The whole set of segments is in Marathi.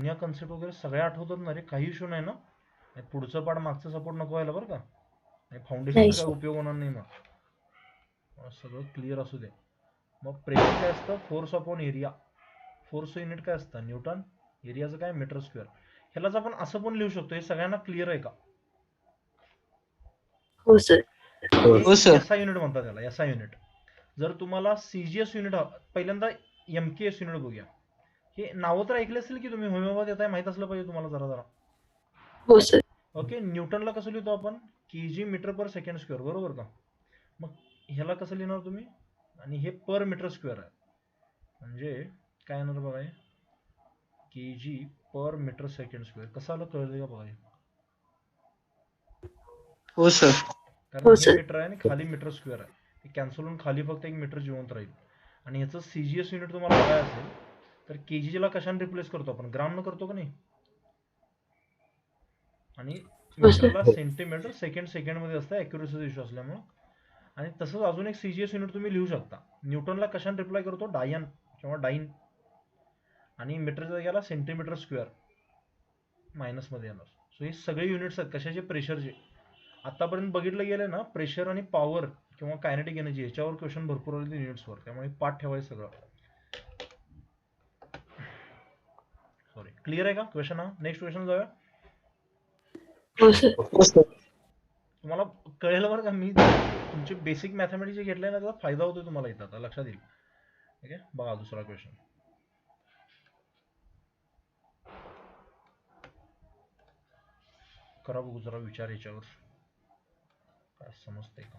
जुन्या कन्सेप्ट वगैरे सगळ्या आठवतात ना रे, काही इश्यू नाही ना? पुढचं पार्ट मागचं सपोर्ट नको व्हायला बरं का, फाउंडेशनचा काय उपयोग होणार नाही मग. सगळं क्लिअर असू दे. मग प्रेशर काय असतं? Force upon area. Force unit काय असतं? न्यूटन. एरियाचं काय? Metre square. ह्यालाच आपण असं पण लिहू शकतो. हे सगळ्यांना क्लिअर आहे का? हो सर. एसआय युनिट म्हणतात त्याला, एसआय युनिट. जर तुम्हाला सीजीएस युनिट, पहिल्यांदा एमकेएस युनिट बघूया. हे नावं तर ऐकले असेल की तुम्ही, होमिओपॅथ येत आहे माहित असलं पाहिजे तुम्हाला जरा जरा. हो सर. ओके, न्यूटनला कसं लिहितो आपण? KG metre per second square, बरोबर का? मग ह्याला कसं लिहिणार तुम्ही? आणि हे पर मीटर स्क्वेअर आहे, म्हणजे काय येणार बघा, केजी पर मीटर सेकंड स्क्वेअर. कसं आलं कळलं का बघा? हो सर. कारण हे मीटर आहे आणि खाली मीटर स्क्वेअर आहे, ते कॅन्सल होऊन खाली फक्त एक मीटर जिवंत राहील. आणि ह्याचं सीजीएस युनिट तुम्हाला बघायचं असेल तर केजीला कशाने रिप्लेस करतो आपण? ग्रामनं करतो का नाही? आणि मीटरला सेंटीमीटर सेकंड मध्ये असतं, ॲक्युरसीचा इश्यू असल्यामुळं. आणि तसंच अजून एक सीजीएस युनिट तुम्ही लिहू शकता. न्यूटनला कशाने रिप्लाय करतो? डायन किंवा डाईन. आणि मीटरच्या जागेला सेंटीमीटर स्क्वेअर मायनसमध्ये येणार. सो हे सगळे युनिट्स आहेत कशाचे? प्रेशरचे. आतापर्यंत बघितलं गेलं ना, प्रेशर आणि पॉवर किंवा कायनेटिक एनर्जी याच्यावर क्वेश्चन भरपूर आले युनिट्सवर, त्यामुळे पाठ ठेवायचं सगळं. सॉरी, क्लिअर आहे का क्वेश्चन? हा नेक्स्ट क्वेश्चन जाऊया. तुम्हाला कळेल बरं का, मी तुमचे बेसिक मॅथमॅटिक्स जे घेतलंय ना त्याचा फायदा होतो तुम्हाला इथं, आता लक्षात येईल. ठीक आहे, बघा दुसरा क्वेश्चन. करा बघू जरा विचार याच्यावर, काय समजतंय का?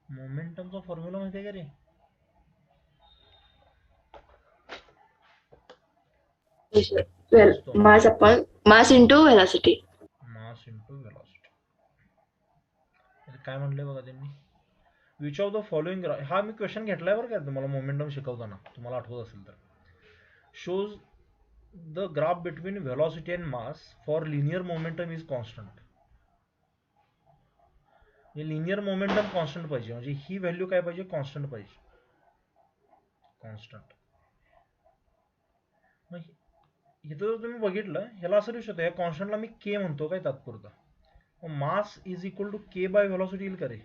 मोमेंटमचा फॉर्म्युला माहिती आहे का रे? Mass into velocity. Mass into velocity. काय म्हटलंय बघा त्यांनी? विच ऑफ द फॉलोइंग, हा मी क्वेश्चन घेतलाय बरं का तुम्हाला मोमेंटम शिकवताना, तुम्हाला आठवत असेल तर. Shows the graph between velocity and mass for linear momentum is constant. Linear momentum constant पाहिजे, म्हणजे ही व्हॅल्यू काय पाहिजे? कॉन्स्टंट पाहिजे. कॉन्स्टंट. मग इथं जर तुम्ही बघितलं, ह्याला असं लिहू शकतो, या कॉन्स्टंटला मी के म्हणतो काय तात्पुरता. Mass is equal to k by velocity येईल का रे?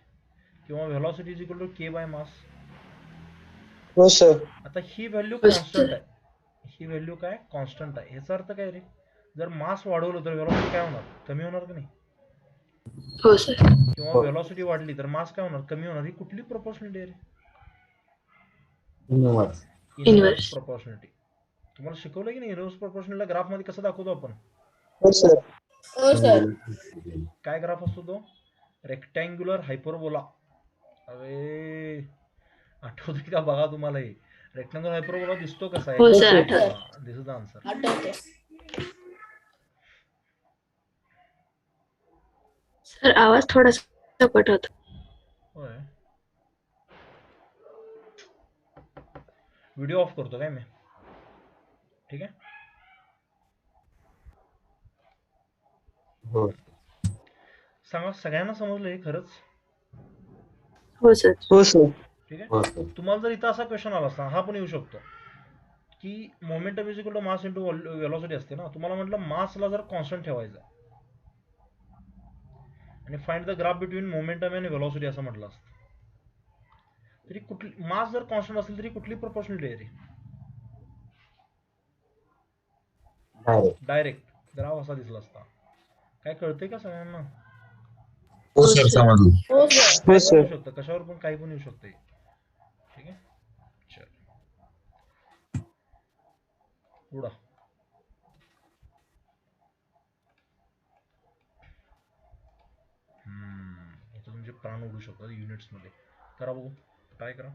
किंवा velocity is equal to k by mass. हो सर. आता ही व्हॅल्यू कॉन्स्टंट आहे, ही व्हॅल्यू काय? कॉन्स्टंट आहे. ह्याचा अर्थ काय रे? जर मास वाढवलं तर व्हेलॉसिटी काय होणार? कमी होणार का नाही? हो सर. किंवा व्हेलॉसिटी वाढली तर मास काय होणार? कमी होणार. ही कुठली प्रोपोर्शनिटी आहे रे? Inverse proportionality. तुम्हाला शिकवलं की नाही इनव्हर्स प्रोपोर्शनला ग्राफ मध्ये कसं दाखवतो आपण? हो सर. हो सर. काय ग्राफ असतो तो? Rectangular hyperbola. अरे आठवते का बघा तुम्हाला? हे रेक्टँग्युलर हायपरबोला दिसतो कसा आहे? हो sir. This is the answer. आठवते. सर आवाज थोडासा कट होतो. होय, व्हिडिओ ऑफ करतो काय मी? ठीक आहे. सांगा, सगळ्यांना समजलं हे खरंच? हो सर. हो सर. ठीक आहे. तुम्हाला जर इथं असा क्वेश्चन आला असता, हा पण येऊ शकतो की momentum is equal to mass into velocity असते ना, तुम्हाला म्हटलं मासला जर कॉन्स्टंट ठेवायचं आणि find the graph between momentum आणि व्हेलॉसिटी असं म्हटलं असतं, तरी कुठली मास जर कॉन्स्टंट असेल तरी कुठली प्रोपोर्शनलिटी आहे रे? डायरेक्ट ग्राफ असा दिसला असता. काय कळतंय का सगळ्यांना? हो सर, समजलं. हो सर. काय पण येऊ शकतं, कशावर पण काही पण येऊ शकते. ठीक आहे, चल उडा. इथं तुमचे प्राण उडू शकतात युनिट्स मध्ये. करा बघू, ट्राय करा.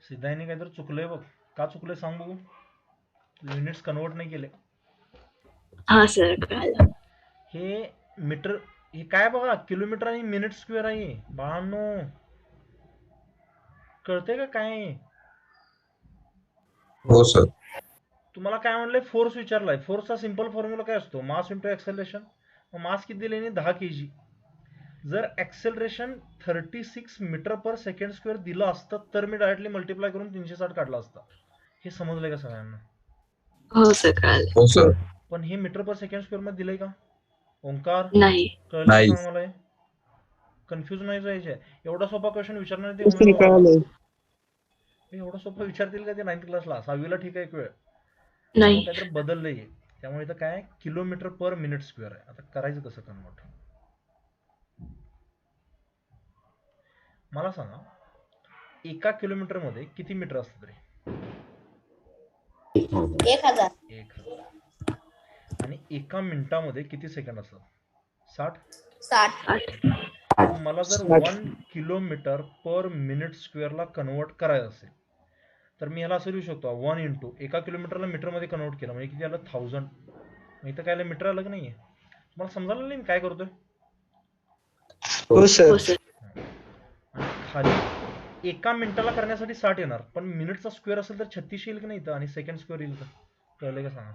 सिद्धाईने काहीतरी चुकलंय बघ. का चुकलंय सांग बघू. युनिट्स कन्वर्ट नाही केले. हा सर कळालं. हे मीटर, हे काय बघा, किलोमीटर आणि मिनिट स्क्वेअर आहे बाळांनो. कळतंय का काय? हो सर. तुम्हाला काय म्हणलंय, फोर्स विचारलाय. फोर्सचा सिंपल फॉर्म्युला काय असतो, मास इंटू ऍक्सेलरेशन. मास किती दिले, 10 kg. जर acceleration 36 metre per second square दिलं असतं तर मी डायरेक्टली मल्टिप्लाय करून 360 काढला असता. हे समजलंय का सगळ्यांना? हो सर कळालं. हो सर. पण हे मीटर पर सेकंड स्क्वेअर मध्ये दिलंय का ओंकार? नाही. कळलं का नाही. सांग मला. कन्फ्युज नाही जायचे. एवढा सोपा क्वेश्चन विचारणार ते हो सर, म्हणून कळालं. एवढा सोपा विचारतील का ते 9th क्लासला? 6वीला ठीक आहे एक वेळ. नाही. त्यामुळे काहीतरी बदललंय. त्यामुळे इथं काय, किलोमीटर पर मिनिट स्क्वेअर आहे. आता करायचं कसं कन्वर्ट मला सांगा. एका किलोमीटर मध्ये किती मीटर असतात रे? 1000. 1000. आणि एका मिनिटामध्ये किती सेकंड असतात? 60. 60. मग मला जर 1 किलोमीटर पर मिनिट स्क्वेअरला कन्वर्ट करायचं असेल तर मी ह्याला असं लिहू शकतो, 1 इंटू एका किलोमीटरला मीटरमध्ये कन्वर्ट केलं म्हणजे किती आलं, 1000. मग इथं काय मीटर अलग नाहीये. तुम्हाला समजायला नाही मी काय करतोय? हो हो सर. सर. आणि खाली एका मिनिटाला करण्यासाठी 60 येणार, पण मिनिटचा स्क्वेअर असेल तर 36 येईल की नाही इथं, आणि सेकंड स्क्वेअर येईल का? कळलंय का सांगा?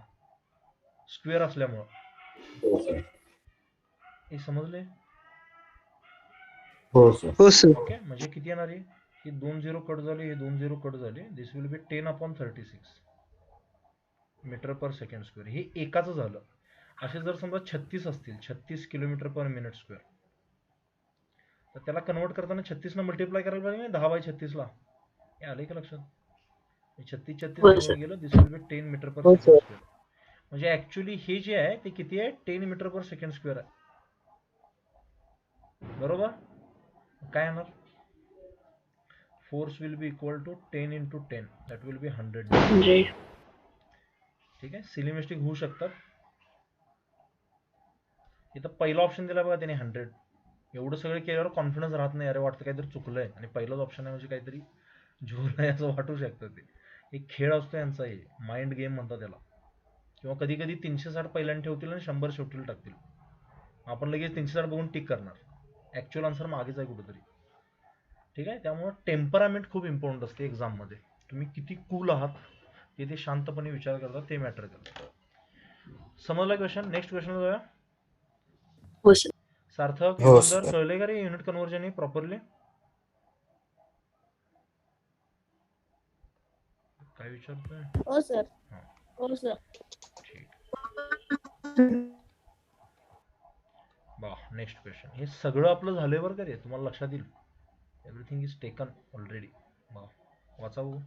स्क्वेअर असल्यामुळं. हे समजले? हो सर. हो सर. ओके. म्हणजे किती येणार आहे? ही 2 0 कट झाले, हे 2 0 कट झाले. This will be 10/36 metre per second square. हे एकाचं झालं. असे जर समजा 36 असतील, 36 किलोमीटर पर मिनिट स्क्वेअर, तर त्याला कन्वर्ट करताना 36 न मल्टिप्लाय करायला पाहिजे 10/36 ला. हे आलंय का लक्षात? 36 36 हो निघून सर. गेलं. दिस विल बी 10 मीटर पर हो सेकंड सर. स्क्वेअर. म्हणजे ऍक्च्युली हे जे आहे ते किती आहे, 10 मीटर पर सेकंड स्क्वेअर आहे. बरोबर? काय येणार? Force will be equal to 10 into 10, that will be 100. 100. ठीक आहे. सिली मिस्टेक होऊ शकतात. इथं पहिला ऑप्शन दिला बघा त्याने 100. एवढं सगळं केल्यावर कॉन्फिडन्स राहत नाही, अरे वाटतं काहीतरी चुकलंय आणि पहिलाच ऑप्शन आहे म्हणजे काहीतरी झोल आहे असं वाटू शकतं. ते एक खेळ असतो यांचा, हे माइंड गेम म्हणतात त्याला. किंवा कधी कधी 360 पहिल्यांदा ठेवतील आणि 100 शेवटीला टाकतील. आपण लगेच 360 बघून टिक करणार. ऍक्च्युअल आन्सर मागेच आहे कुठेतरी. ठीक आहे. त्यामुळे टेम्परामेंट खूप इम्पॉर्टंट असते एक्झाममध्ये. तुम्ही किती कूल आहात, ते शांतपणे विचार करतात, ते मॅटर करतं. समजला क्वेश्चन? नेक्स्ट क्वेश्चन जाऊया. हो सर. सार्थक, हो युगंधर, सर. कळले का रे युनिट कन्व्हर्जन हे प्रॉपरली? काय विचारतोय? हो सर. हा, हो सर. ठीक. बा नेक्स्ट क्वेश्चन. हे सगळं आपलं झालंय बरं का रे, तुम्हाला लक्षात येईल. Everything is taken already. बा वाचा बघू.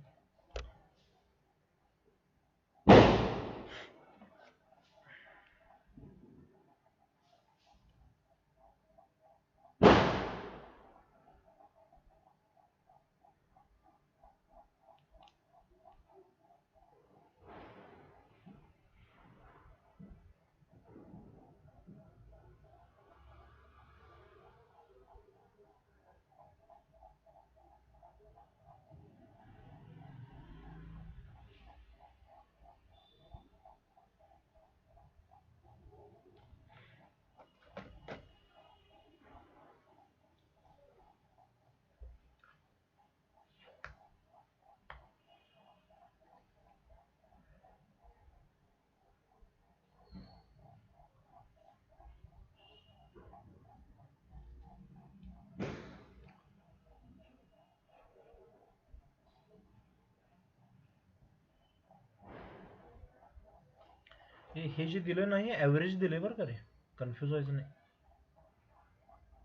हे जे दिलं नाही, ॲव्हरेज दिले बरं का रे, कन्फ्यूज व्हायचं नाही.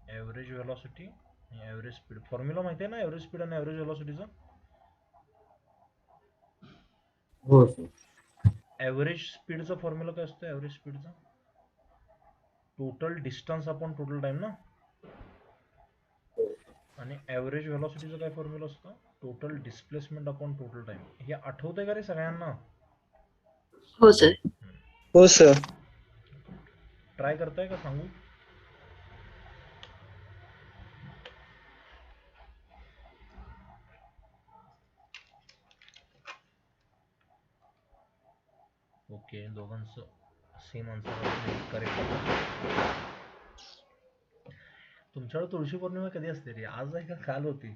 ॲव्हरेज व्हेलॉसिटी आणि ॲव्हरेज स्पीड फॉर्म्युला माहिती आहे ना, ॲव्हरेज स्पीड आणि ॲव्हरेज व्हेलॉसिटीचा. हो सर. ॲव्हरेज स्पीडचा फॉर्म्युला काय असतो? ॲव्हरेज स्पीडचा total distance upon total time ना. आणि ॲव्हरेज व्हेलॉसिटीचा काय फॉर्म्युला असतो? Total displacement upon total time. हे आठवतंय का रे सगळ्यांना? हो सर. हो सर. ट्राय करताय का सांगू? ओके, दोघांचं सेम आन्सर करेक्ट. तुमच्याकडे तुळशी पौर्णिमा कधी असते रे? आज आहे का काल होती?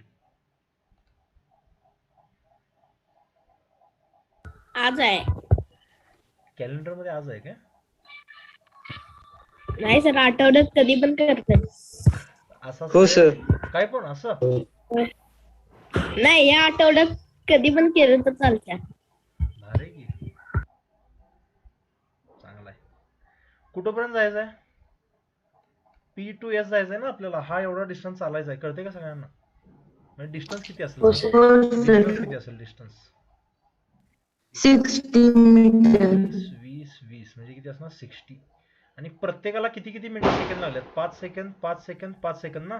आज आहे. कॅलेंडर मध्ये आज आहे काय? नाही सर, आठवड्यात कधी पण करतात. असं हो असतं सर. काय? काय पण असं? नाही, या आठवड्यात कधी पण केलं तर चालतं. भारी की, चांगला आहे. कुठपर्यंत जायचं आहे? P to S जायचंय ना आपल्याला. हा एवढा डिस्टन्स चालायचा आहे, कळते का सगळ्यांना? म्हणजे डिस्टन्स किती असेल हो सांगा? सर. डिस्टन्स किती असेल डिस्टन्स? 60 मीटर. 20 20 म्हणजे किती असणार? 60. आणि प्रत्येकाला किती किती मिनिट सेकंड लागल्यात? 5 सेकंद 5 सेकंद 5 सेकंद ना?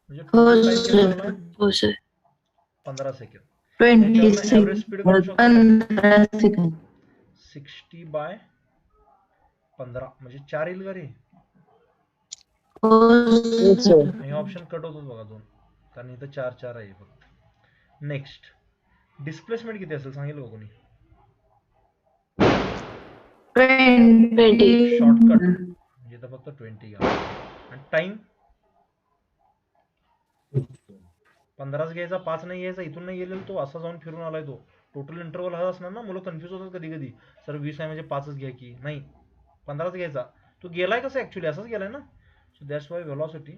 म्हणजे हो total time किती सर. लागला? हो सर. 15 सेकंद. 20 त्याच्यावरनं ॲव्हरेज स्पीड काढू शकतो का? 15 सेकंद. 60 बाय 15 म्हणजे 4 येईल का रे? हो सर. हे ऑप्शन कट होतोच बघा 2, कारण इथं 4 4 आहे फक्त. नेक्स्ट, डिस्प्लेसमेंट किती असेल सांगेल का कोणी? 20. शॉर्टकट म्हणजे इथं फक्त 20 घ्या. आणि टाइम 15च घ्यायचा, 5 नाही घ्यायचा. इथून नाही गेलेला तो, असा जाऊन फिरून आलाय तो. टोटल इंटरव्हल हा असणार ना. मुलं कन्फ्युज होतात कधी कधी, सर 20 आहे म्हणजे 5च घ्या की. नाही, 15च घ्यायचा. तो गेलाय कसं ऍक्च्युली? असंच गेलाय ना. So that's why velocity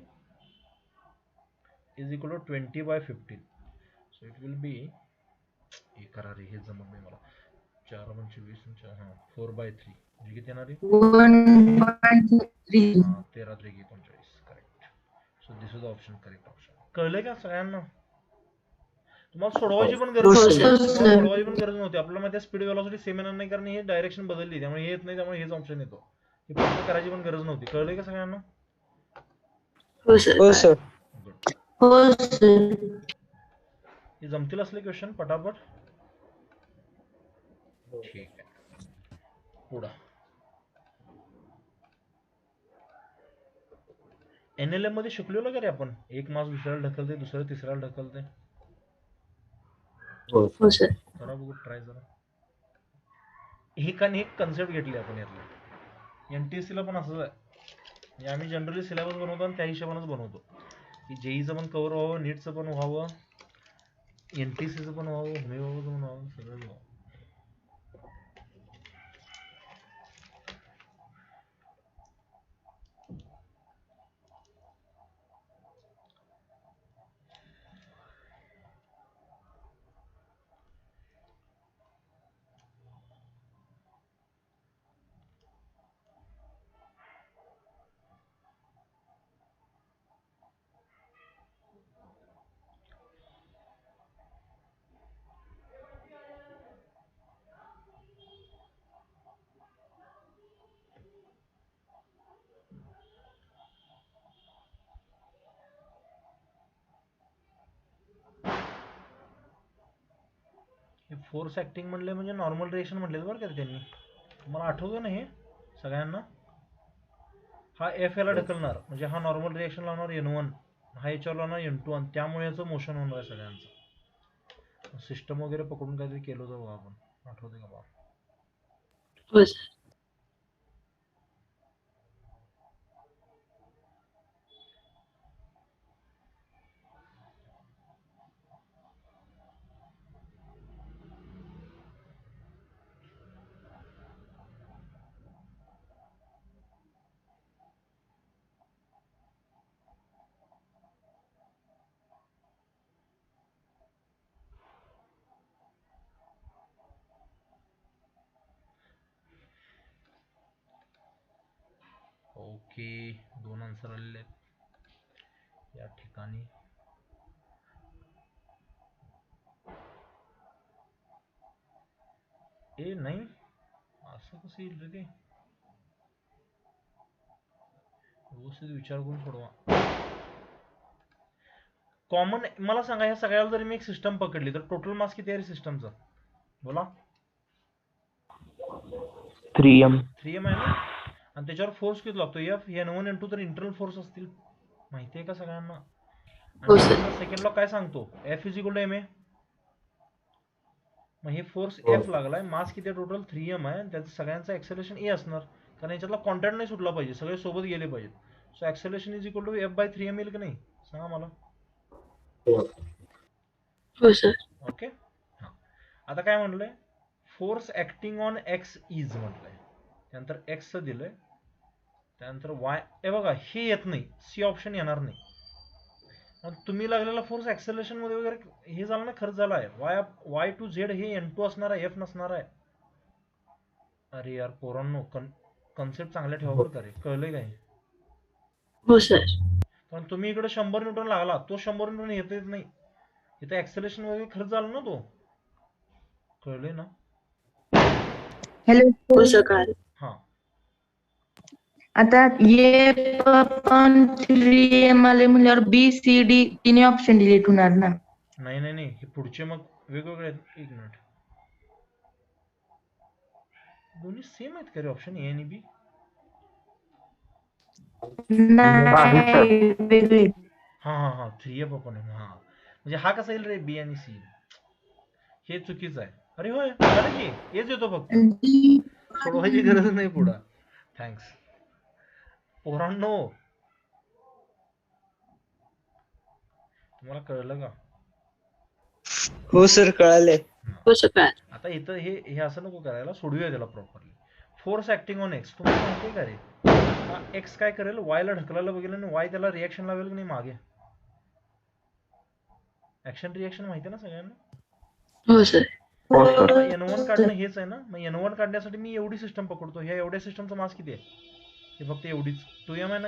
is equal to 20 by 15. So it will be, हे करा रे, हे जमत नाही मला. 4 म्हणजे 20, हां 4/3 म्हणजे किती येणार आहे? 1.3. हां 13 3 39 correct. So this is option correct option. कळलंय का सगळ्यांना? तुम्हाला सोडवायची पण गरज हो नव्हती. सर. तुम्हाला सोडवायची पण गरज नव्हती. आपल्याला माहिती आहे स्पीड व्हेलॉसिटी सेम येणार नाही, कारण हे डायरेक्शन बदलली, त्यामुळे हे येत नाही, त्यामुळे हेच ऑप्शन येतो. हे फक्त करायची पण गरज नव्हती. कळलंय का सगळ्यांना? हो सर. हो सर. गुड. हो सर. हे जमतील असले क्वेश्चन पटापट. ठीक आहे, पुढं. NLM मध्ये शिकलेलो का रे आपण? एक मास दुसऱ्याला ढकलते, दुसऱ्या तिसऱ्याला ढकलते. हो सर. करा बघू ट्राय जरा. एक कन्सेप्ट घेतली आपण यातली. NTSC ला पण असंच आहे. म्हणजे आम्ही जनरली सिलेबस बनवतो आणि त्या हिशोबानेच बनवतो, की JEEचं पण कव्हर व्हावं, नीटचं पण व्हावं, NTSCचं पण व्हावं, होमिओचं पण व्हावं, सगळं व्हावं. हे फोर्स ऍक्टिंग म्हणले म्हणजे नॉर्मल रिएक्शन म्हणले बरं का त्यांनी. तुम्हाला आठवतं ना हे सगळ्यांना? हा F याला ढकलणार म्हणजे हा नॉर्मल रिएक्शन लावणार N1, हा याच्यावर लावणार N2, आणि त्यामुळे याचं मोशन होणार आहे सगळ्यांचं. सिस्टम वगैरे पकडून काहीतरी केलं होतं बघा आपण, आठवते का बघा? हो सर. ओके, 2 आन्सर आलेले आहेत या ठिकाणी. ए नाही, असं कसं येईल रे ते? व्यवस्थित विचार करून सोडवा. कॉमन मला सांगा, ह्या सगळ्याला जरी मी एक सिस्टम पकडली तर टोटल मास किती आहे सिस्टमचा? बोला. 3M. 3M आहे ना. आणि त्याच्यावर फोर्स किती लागतो? F, N1 N2 तर इंटरनल फोर्स असतील, माहिती आहे का सगळ्यांना? हो आणि सर. सेकंड लॉ काय सांगतो? F is equal to ma. मग हे फोर्स हो. एफ लागलाय, मास किती टोटल 3m आहे, त्याचं सगळ्यांचं ऍक्सेलरेशन ए असणार, कारण याच्यातला कॉन्टॅक्ट नाही सुटला पाहिजे, सगळे सोबत गेले पाहिजेत. So acceleration is equal to f/3m येईल की नाही, सांगा मला. हो सर. ओके. हां, आता काय म्हटलंय, force acting on x is म्हटलंय, त्यानंतर एक्सचं दिलंय, त्यानंतर वाय. हे बघा, हे येत नाही, सी ऑप्शन येणार नाही. आणि तुम्ही लागलेला फोर्स ऍक्सेलरेशन मध्ये वगैरे हे झालं ना, खर्च झाला आहे. वाय टू झेड हे N2 असणार आहे, एफ नसणार आहे. अरे यार पोरांनो, कन्सेप्ट चांगल्या ठेवा बरं का रे, कळलंय काय? हो सर. कारण तुम्ही इकडे 100 न्यूटन लागला, तो 100 न्यूटन येत नाही, इथं ऍक्सेलरेशन वगैरे खर्च झाला ना तो. कळलंय ना? हॅलो हो सर कळालं. हा, आता ये पण 3M आले म्हणल्यावर बी सी डी तिन्ही ऑप्शन डिलीट होणार ना. नाही नाही नाही, हे पुढचे मग वेगवेगळे आहेत. एक मिनिट, दोन्ही सेम आहेत का रे ऑप्शन, ए आणि बी? नाही वेगळे. हा हा हा, 3F आपण आहे. हा, म्हणजे हा कसा येईल रे, बी आणि सी? हे चुकीचं आहे. अरे होय, झालं की हेच येतो फक्त, सोडवायची गरज नाही पुढं. थँक्स पोरांनो, तुम्हाला कळलं का? हो सर कळाले. हो सर कळालं. आता इथं हे असं नको करायला, सोडूया त्याला properly. Force acting on x, तुम्हाला माहिती का रे, हा एक्स काय करेल, वायला ढकलायला बघेल आणि वाय त्याला रिॲक्शन लावेल की नाही मागे. ऍक्शन रिॲक्शन माहिती आहे ना सगळ्यांना? हो सर. आता N1 काढणं हेच आहे ना, मग N1 काढण्यासाठी मी एवढी सिस्टम पकडतो. ह्या एवढ्या सिस्टमचा मास किती आहे, हे फक्त एवढीच 2m आहे ना,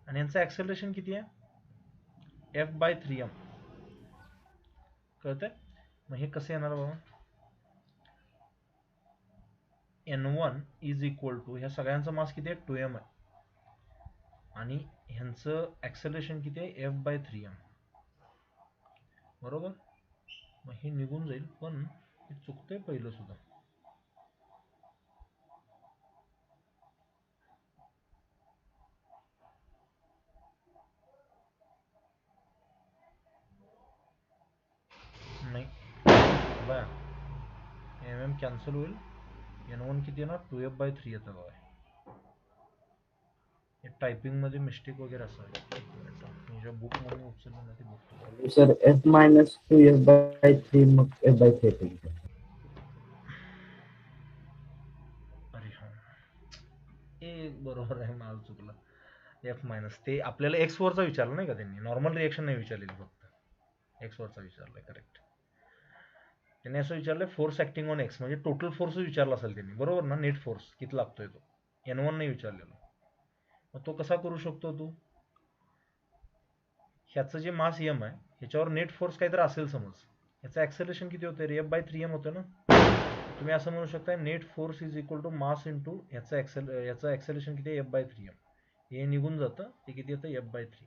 आणि यांचं ऍक्सेलरेशन किती आहे, f/3m. कळतंय? मग हे कसं येणार बाबा, N1 इज इक्वल टू, ह्या सगळ्यांचा मास किती आहे, 2m आहे, आणि ह्यांचं ऍक्सेलरेशन किती आहे, f/3m. बरोबर. मग हे निघून जाईल, पण हे चुकतंय पहिलं सुद्धा. नाही बघा, mm कॅन्सल होईल, N1 किती येणार, 2f/3 येतं बघा. हे टायपिंग मध्ये मिस्टेक वगैरे असावी. एक मिनिट, मी ज्या बुक मध्ये उचललं ना ते बघतो. सर f-2f/3 मग f/3. अरे हा, हे बरोबर आहे, माझं चुकलं. f- ते आपल्याला x वरचा विचारलं नाही का त्यांनी, नॉर्मल रिएक्शन नाही विचारलेली, फक्त x वरचा विचारलंय. करेक्ट. त्यांनी असं विचारलंय, फोर्स ऍक्टिंग ऑन एक्स, म्हणजे टोटल फोर्स विचारला असेल त्यांनी, बरोबर ना, नेट फोर्स किती लागतोय तो. N1 नाही विचारलेला. मग तो कसा करू शकतो तू, ह्याचं जे मास m आहे ह्याच्यावर नेट फोर्स काहीतरी असेल समज, ह्याचं ऍक्सेलरेशन किती होतं रे, f/3m होतं ना. तुम्ही असं म्हणू शकता, net force is equal to mass into ह्याचं ऍक्सेलरेशन किती आहे, f/3m. हे निघून जातं, ते किती येतं, f/3.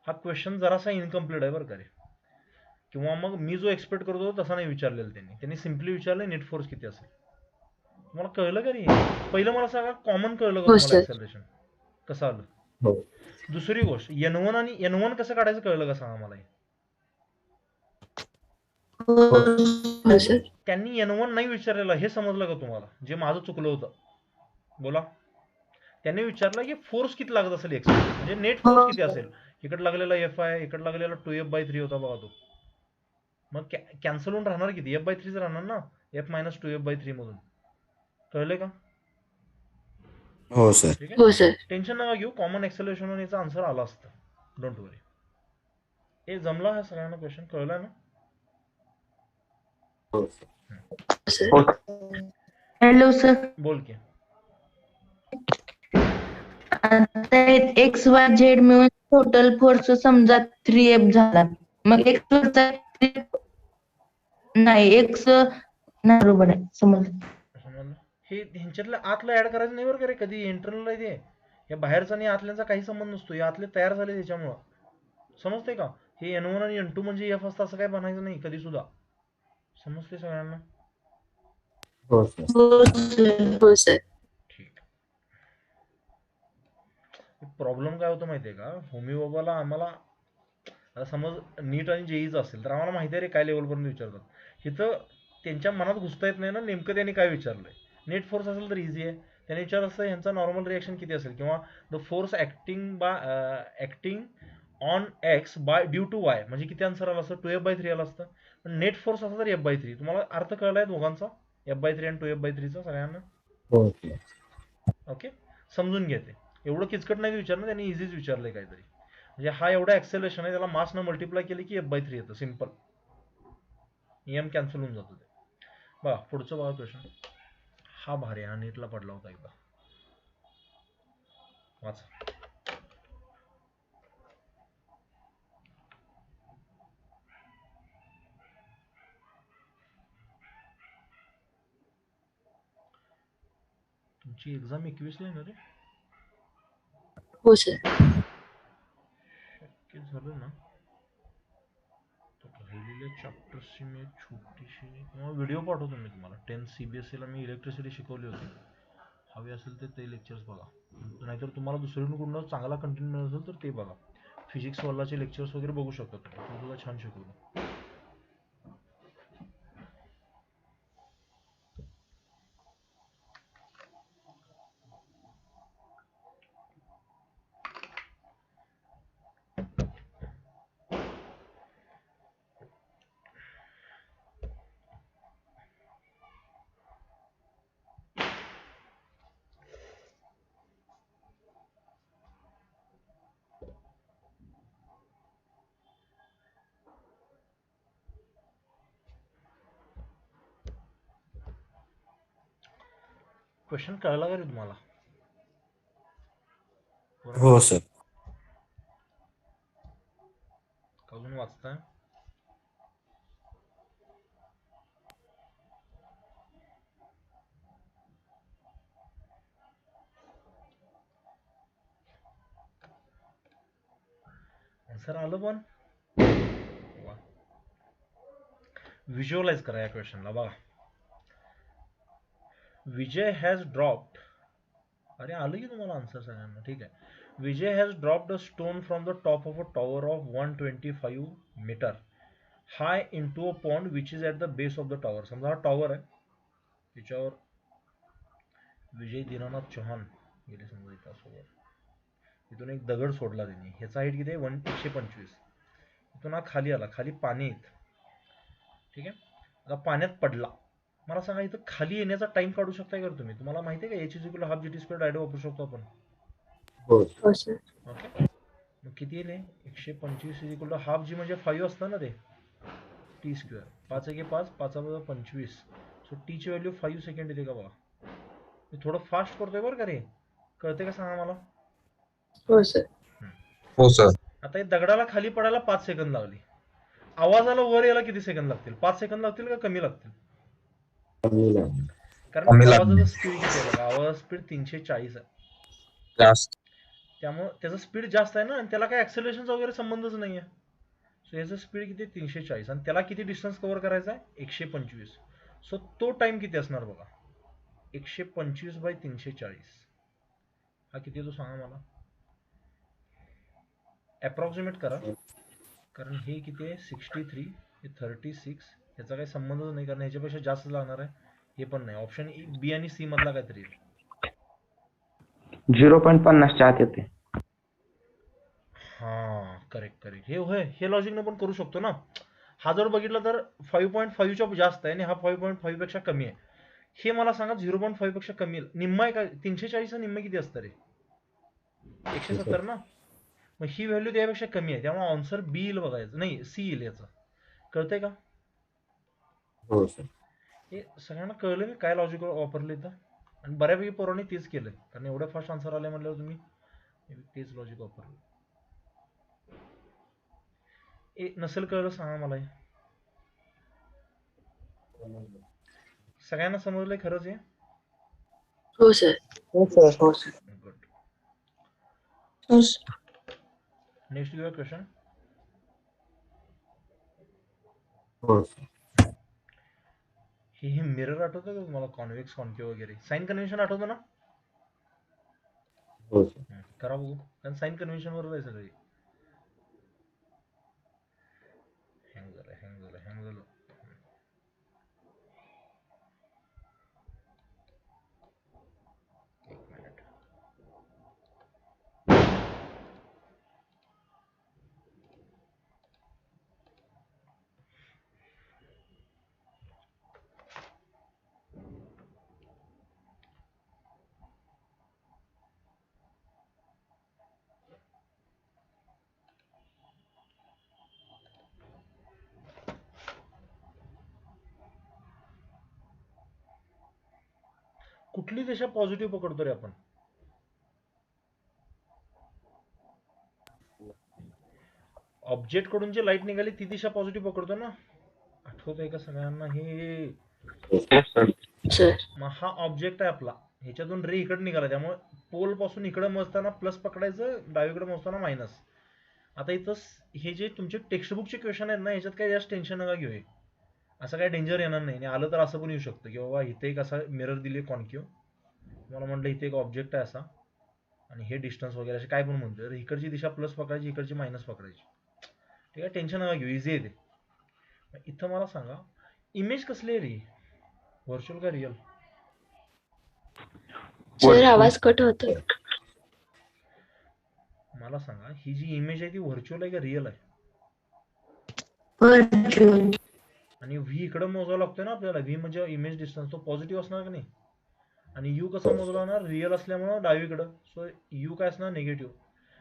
हा क्वेश्चन जरासा इनकम्प्लीट आहे बरं का रे, किंवा मग मी जो एक्सपेक्ट करत होतो तसा नाही विचारलेला त्यांनी सिम्पली विचारलं नेट फोर्स किती असेल. तुम्हाला कळलं का रे? पहिलं मला सांगा, कॉमन कळलं का हो तुम्हाला सर. ऍक्सेलरेशन कसं आलं? हो. दुसरी गोष्ट, N1 आणि N1 कसं काढायचं कळलं का, सांगा मला. हो सर. त्यांनी N1 नाही विचारलेलं, हे समजलं का तुम्हाला, जे माझं चुकलं होतं? बोला. त्यांनी विचारलं की फोर्स किती लागत असेल एक्स, म्हणजे नेट फोर्स किती असेल. इकडे लागलेला एफ आहे, इकडे लागलेला 2f/3 होता बघा तो. मग कॅन्सल होऊन राहणार किती, f/3 राहणार ना, f-2f/3 मधून. कळले का? हो सर. ठीक आहे, हो सर. टेन्शन नका घेऊ, कॉमन एक्सेलरेशन याचा आन्सर आला असतं, डोंट वरी. हे जमला हा सगळ्यांना, क्वेश्चन कळला ना? हो सर. Hello sir. बोल की. आता एक्स वाय झेड मिळून टोटल फोर्स समजा 3F झाला, मग एक्स वरचा नाही, एक्स नाही, बरोबर आहे, समजलं. हे ह्यांच्यातलं आतलं ऍड करायचं नाही बरं का रे, कधी इंटरनल आहे ते. या बाहेरचा आणि आतल्यांचा काही संबंध नसतो, हे आतले तयार झाले त्याच्यामुळं, समजते का? हे N1 आणि N2 म्हणजे F असतं असं काय बनायचं नाही कधी सुद्धा, समजते सगळ्यांना? हो सर. हो सर. ठीक. प्रॉब्लेम काय होतं माहितीये का, होमी बाबाला आम्हाला, आता समज नीट आणि जेईच असेल तर आम्हाला माहिती आहे रे काय लेवलपर्यंत विचारतात. इथं त्यांच्या मनात घुसता येत नाही ना नेमकं त्यांनी काय विचारलंय. नेट फोर्स असेल तर इझी आहे. त्याने विचारलं असतं ह्यांचा नॉर्मल रिएक्शन किती असेल किंवा the force acting on X by due to Y म्हणजे किती आन्सर आला असतं 2F/3 आला असतं. पण नेट फोर्स असता तर F/3. तुम्हाला अर्थ कळलाय दोघांचा F/3 आणि 2F/3चा सगळ्यांना. हो सर. ओके समजून घेते एवढं किचकट नाही विचारलं त्यांनी इझीच विचारलंय काहीतरी. म्हणजे हा एवढा ऍक्सेलरेशन आहे त्याला मास न मल्टिप्लाय केली की F/3 येतं सिम्पल. नियम कॅन्सल होऊन जातो ते. बघा पुढचं बघा क्वेश्चन. हा भारी हा नीटला पडला होता एकदा वाचा. तुमची एक्झाम 21 ला आहे ना रे. हो सर. शक्य झालं ना तर राहिलेल्या चॅप्टर्सची मी एक छोटीशी किंवा व्हिडिओ पाठवतो मी तुम्हाला. 10th CBSE ला मी इलेक्ट्रिसिटी शिकवली होती. हवे असेल तर ते लेक्चर्स बघा. नाहीतर तुम्हाला दुसरीकडून चांगला कंटेंट मिळत असेल तर ते बघा. फिजिक्स वालाचे लेक्चर्स वगैरे बघू शकता तुम्ही. ते तुला छान शिकवलं. क्वेश्चन कळला का रे तुम्हाला. हो सर. अजून वाचताय. आन्सर आलं पण व्हिज्युअलाइज करा या क्वेश्चनला. बघा विजय हॅज ड्रॉप्ड. अरे आलं की तुम्हाला आन्सर सगळ्यांना. ठीक आहे. Vijay has dropped a stone from the top of a tower of 125 metre high into a pond which is at the base of the tower. समजा हा टॉवर आहे त्याच्यावर विजय दीनानाथ चौहान गेले समजा इथं सोबत. इथून एक दगड सोडला त्यांनी. ह्याचा हाईट किती आहे 125. इथून हा खाली आला. खाली पाणी येत. ठीक आहे. आता पाण्यात पडला. मला सांगा इथं खाली येण्याचा टाइम काढू शकताय का तुम्ही. तुम्हाला माहिती आहे का h=half GT² डायरेक्ट वापरू शकतो आपण. हो सर. हो सर. ओके मग किती येईल 125 ½ g म्हणजे 5 असतं ना ते t². 5 1 5 5 25. सो टी ची व्हॅल्यू 5 सेकंड येते का बघा. मी थोडं फास्ट करतोय बरं का रे. कळते का सांगा मला. हो सर. हो सर. आता दगडाला खाली पडायला 5 सेकंद लागली. आवाजाला वर यायला किती सेकंद लागतील. 5 सेकंद लागतील का कमी लागतील. कारण आवाजाचा स्पीड किती आहे बघा. आवाजाचा स्पीड 340 आहे. जास्त. त्यामुळे त्याचा स्पीड जास्त आहे ना आणि त्याला काही ऍक्सेलरेशनचा वगैरे संबंधच नाही आहे. सो याचं स्पीड किती 340 आणि त्याला किती डिस्टन्स कव्हर करायचा आहे 125. सो तो टाइम किती असणार बघा 125/340. हा किती तो सांगा मला. अप्रॉक्सिमेट करा. कारण हे किती आहे 63 हे 36. ह्याचा काही संबंधच नाही कारण ह्याच्यापेक्षा जास्त लागणार आहे. हे पण नाही. ऑप्शन बी आणि सी मधला काहीतरी 0.50 आत येते. हा करेक्ट करेक्ट. हे होय हे लॉजिकनं पण करू शकतो ना. हा जर बघितला तर 5.5च्या जास्त आहे आणि हा 5.5 पेक्षा कमी आहे. हे मला सांगा 0.5 पेक्षा कमी निम्मा आहे का. 340 निम्मा किती असतं रे 170 ना. मग ही व्हॅल्यू त्यापेक्षा कमी आहे त्यामुळे आन्सर बी येईल बघायचं नाही सी येईल याचं. कळतंय का. हो सर. हे सगळ्यांना कळलं मी काय लॉजिक वापरले तर. आणि बऱ्यापैकी पोरांनी तेच केलं कारण एवढ्या फास्ट आन्सर आले म्हटल्यावर तुम्ही तेच लॉजिक वापरलं. नसेल कळलं सांगा मला. सगळ्यांना समजलंय खरंच हे. हो सर. हो सर. हो सर. गुड. हो सर. Next your question. हो सर. हे मिरर आठवतं का तुम्हाला. कॉन्व्हेक्स कॉन्केव्ह वगैरे साइन कन्व्हेन्शन आठवतं ना. हो सर. करा बघू कारण साइन कन्व्हेन्शन वरच आहे सगळे. हँग झालं. कुठली दिशा पॉझिटिव्ह पकडतो रे आपण? ऑब्जेक्ट कडून जी लाईट निघाली ती दिशा पॉझिटिव्ह पकडतो ना? आठवतंय का सगळ्यांना हे? हो सर. सर मग हा ऑब्जेक्ट आहे आपला, ह्याच्यातून रे इकडे निघाला, त्यामुळे पोल पासून इकडे मोजताना प्लस पकडायचं, डावीकडे मोजताना मायनस. आता इथं हे जे तुमचे टेक्स्टबुकचे क्वेश्चन आहेत ना, ह्याच्यात काही जास्त टेन्शन नका घेऊ. असं काही डेंजर येणार नाही. आणि आलं तर असं पण येऊ शकतं की बाबा इथे एक असा मिरर दिली कॉन्क्यू, मला म्हटलं इथे एक ऑब्जेक्ट आहे असा आणि हे डिस्टन्स वगैरे असे काय पण म्हणतो, तर इकडची दिशा प्लस पकडायची, इकडची मायनस पकडायची. ठीक आहे, टेन्शन नका घेऊ, इझी आहे ते. इथं मला सांगा, इमेज कसली आहे रे? व्हर्च्युअल का रिअल? सर आवाज कट होतोय. मला सांगा, ही जी इमेज आहे ती व्हर्च्युअल आहे का रिअल आहे? व्हर्च्युअल. आणि व्ही इकडे मोजावा लागतोय ना आपल्याला, व्ही म्हणजे इमेज डिस्टन्स, तो पॉझिटिव्ह असणार का नाही? आणि यू कसा मोजला जाणार? रिअल असल्यामुळं डावीकडं, सो यू काय असणार? निगेटिव्ह.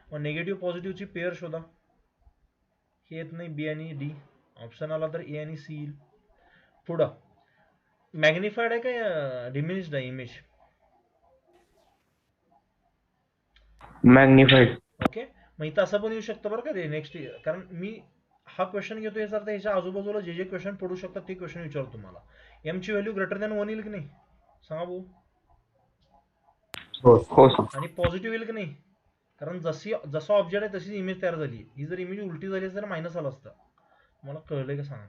मग निगेटिव्ह पॉझिटिव्हची पेअर शोधा. हे येत नाही, बी आणि डी. ऑप्शन आला तर ए आणि सी येईल. पुढं मॅग्निफाईड आहे का डिमिनिश्ड आहे इमेज? मॅग्निफाईड. ओके, मग इथं असं पण येऊ शकतं बरं का ते नेक्स्ट, कारण मी हा क्वेश्चन घेतो याचा अर्थ ह्याच्या आजूबाजूला जे जे क्वेश्चन पडू शकतात ते क्वेश्चन विचारतो तुम्हाला. एम ची व्हॅल्यू ग्रेटर दॅन 1 येईल की नाही? सांगा भाऊ. हो सर. हो सर. आणि पॉझिटिव्ह येईल की नाही? कारण जसा ऑब्जेक्ट आहे तशीच इमेज तयार झाली. ही जर इमेज उलटी झाली असती तर मायनस आलं असतं. मला कळलंय का सांगा?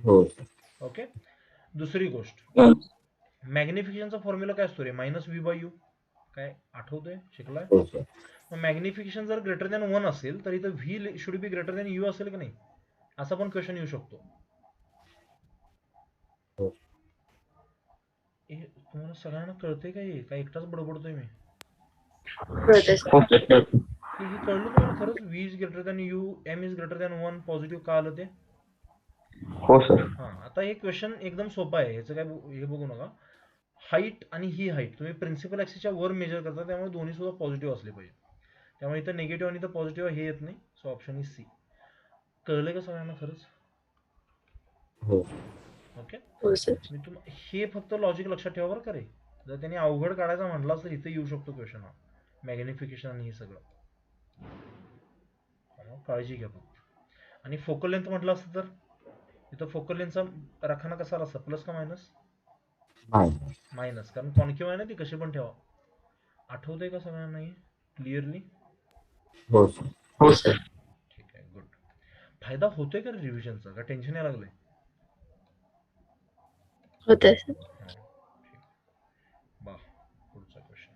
हो सर. ओके. दुसरी गोष्ट, मॅग्निफिकेशनचा फॉर्म्युला काय असतो रे? Minus v by u. काय आठवतंय? शिकलाय? हो सर. मग मॅग्निफिकेशन जर ग्रेटर दॅन 1 असेल तर इथं V should be greater than you असेल की नाही? असा पण क्वेश्चन येऊ शकतो. हो. तुम्हाला सगळ्यांना कळतंय का हे? काय एकटाच बडबडतोय मी? कळतंय सर. हो सर. हे कळलं तुम्हाला खरंच? V is greater than U, M is greater than 1, positive का आलं ते? हो सर. हा, आता हे क्वेश्चन एकदम सोपं आहे, ह्याचं काय हे बघू नका. हाईट आणि ही हाईट तुम्ही प्रिन्सिपल ऍक्सिसच्या वर मेजर करता, त्यामुळे दोन्ही सुद्धा पॉझिटिव्ह असले पाहिजे. त्यामुळे इथं निगेटिव्ह आणि इथं पॉझिटिव्ह हे येत नाही, सो ऑप्शन इज सी. कळलंय का सगळ्यांना खरंच? हो. ओके. हो सर. मी हे फक्त लॉजिक लक्षात ठेवा बरं का रे. जर त्यांनी अवघड काढायचा म्हटला तर इथे येऊ शकतो क्वेश्चन हा, मॅग्निफिकेशन आणि हे सगळं. त्यामुळे काळजी घ्या फक्त. आणि फोकल लेंथ म्हटलं असतं तर इथं फोकल लेंथचा राखाना कसा असता? प्लस का मायनस? मायनस, कारण कॉन्केव आहे ना ती, कशी पण ठेवा. आठवतंय का सगळ्यांना हे क्लिअरली? हो सर. हो सर. ठीक आहे, गुड. फायदा होतोय का रिव्हिजनचा? का टेन्शन यायला लागलंय? होतंय सर. ठीक. बा, पुढचा क्वेश्चन.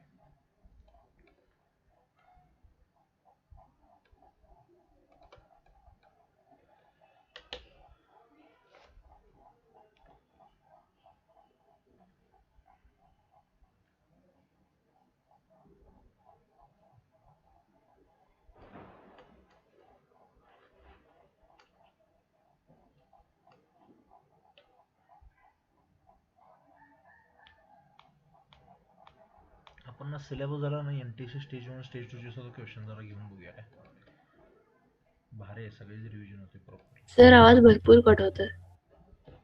आपण ना सिलेबस झाला ना, एमटीसी स्टेज 1 स्टेज 2 चे सगळं क्वेश्चन जरा घेऊन बघूया काय. भारी आहे, सगळीच रिव्हिजन होते प्रॉपर. सर आवाज भरपूर कट होतोय.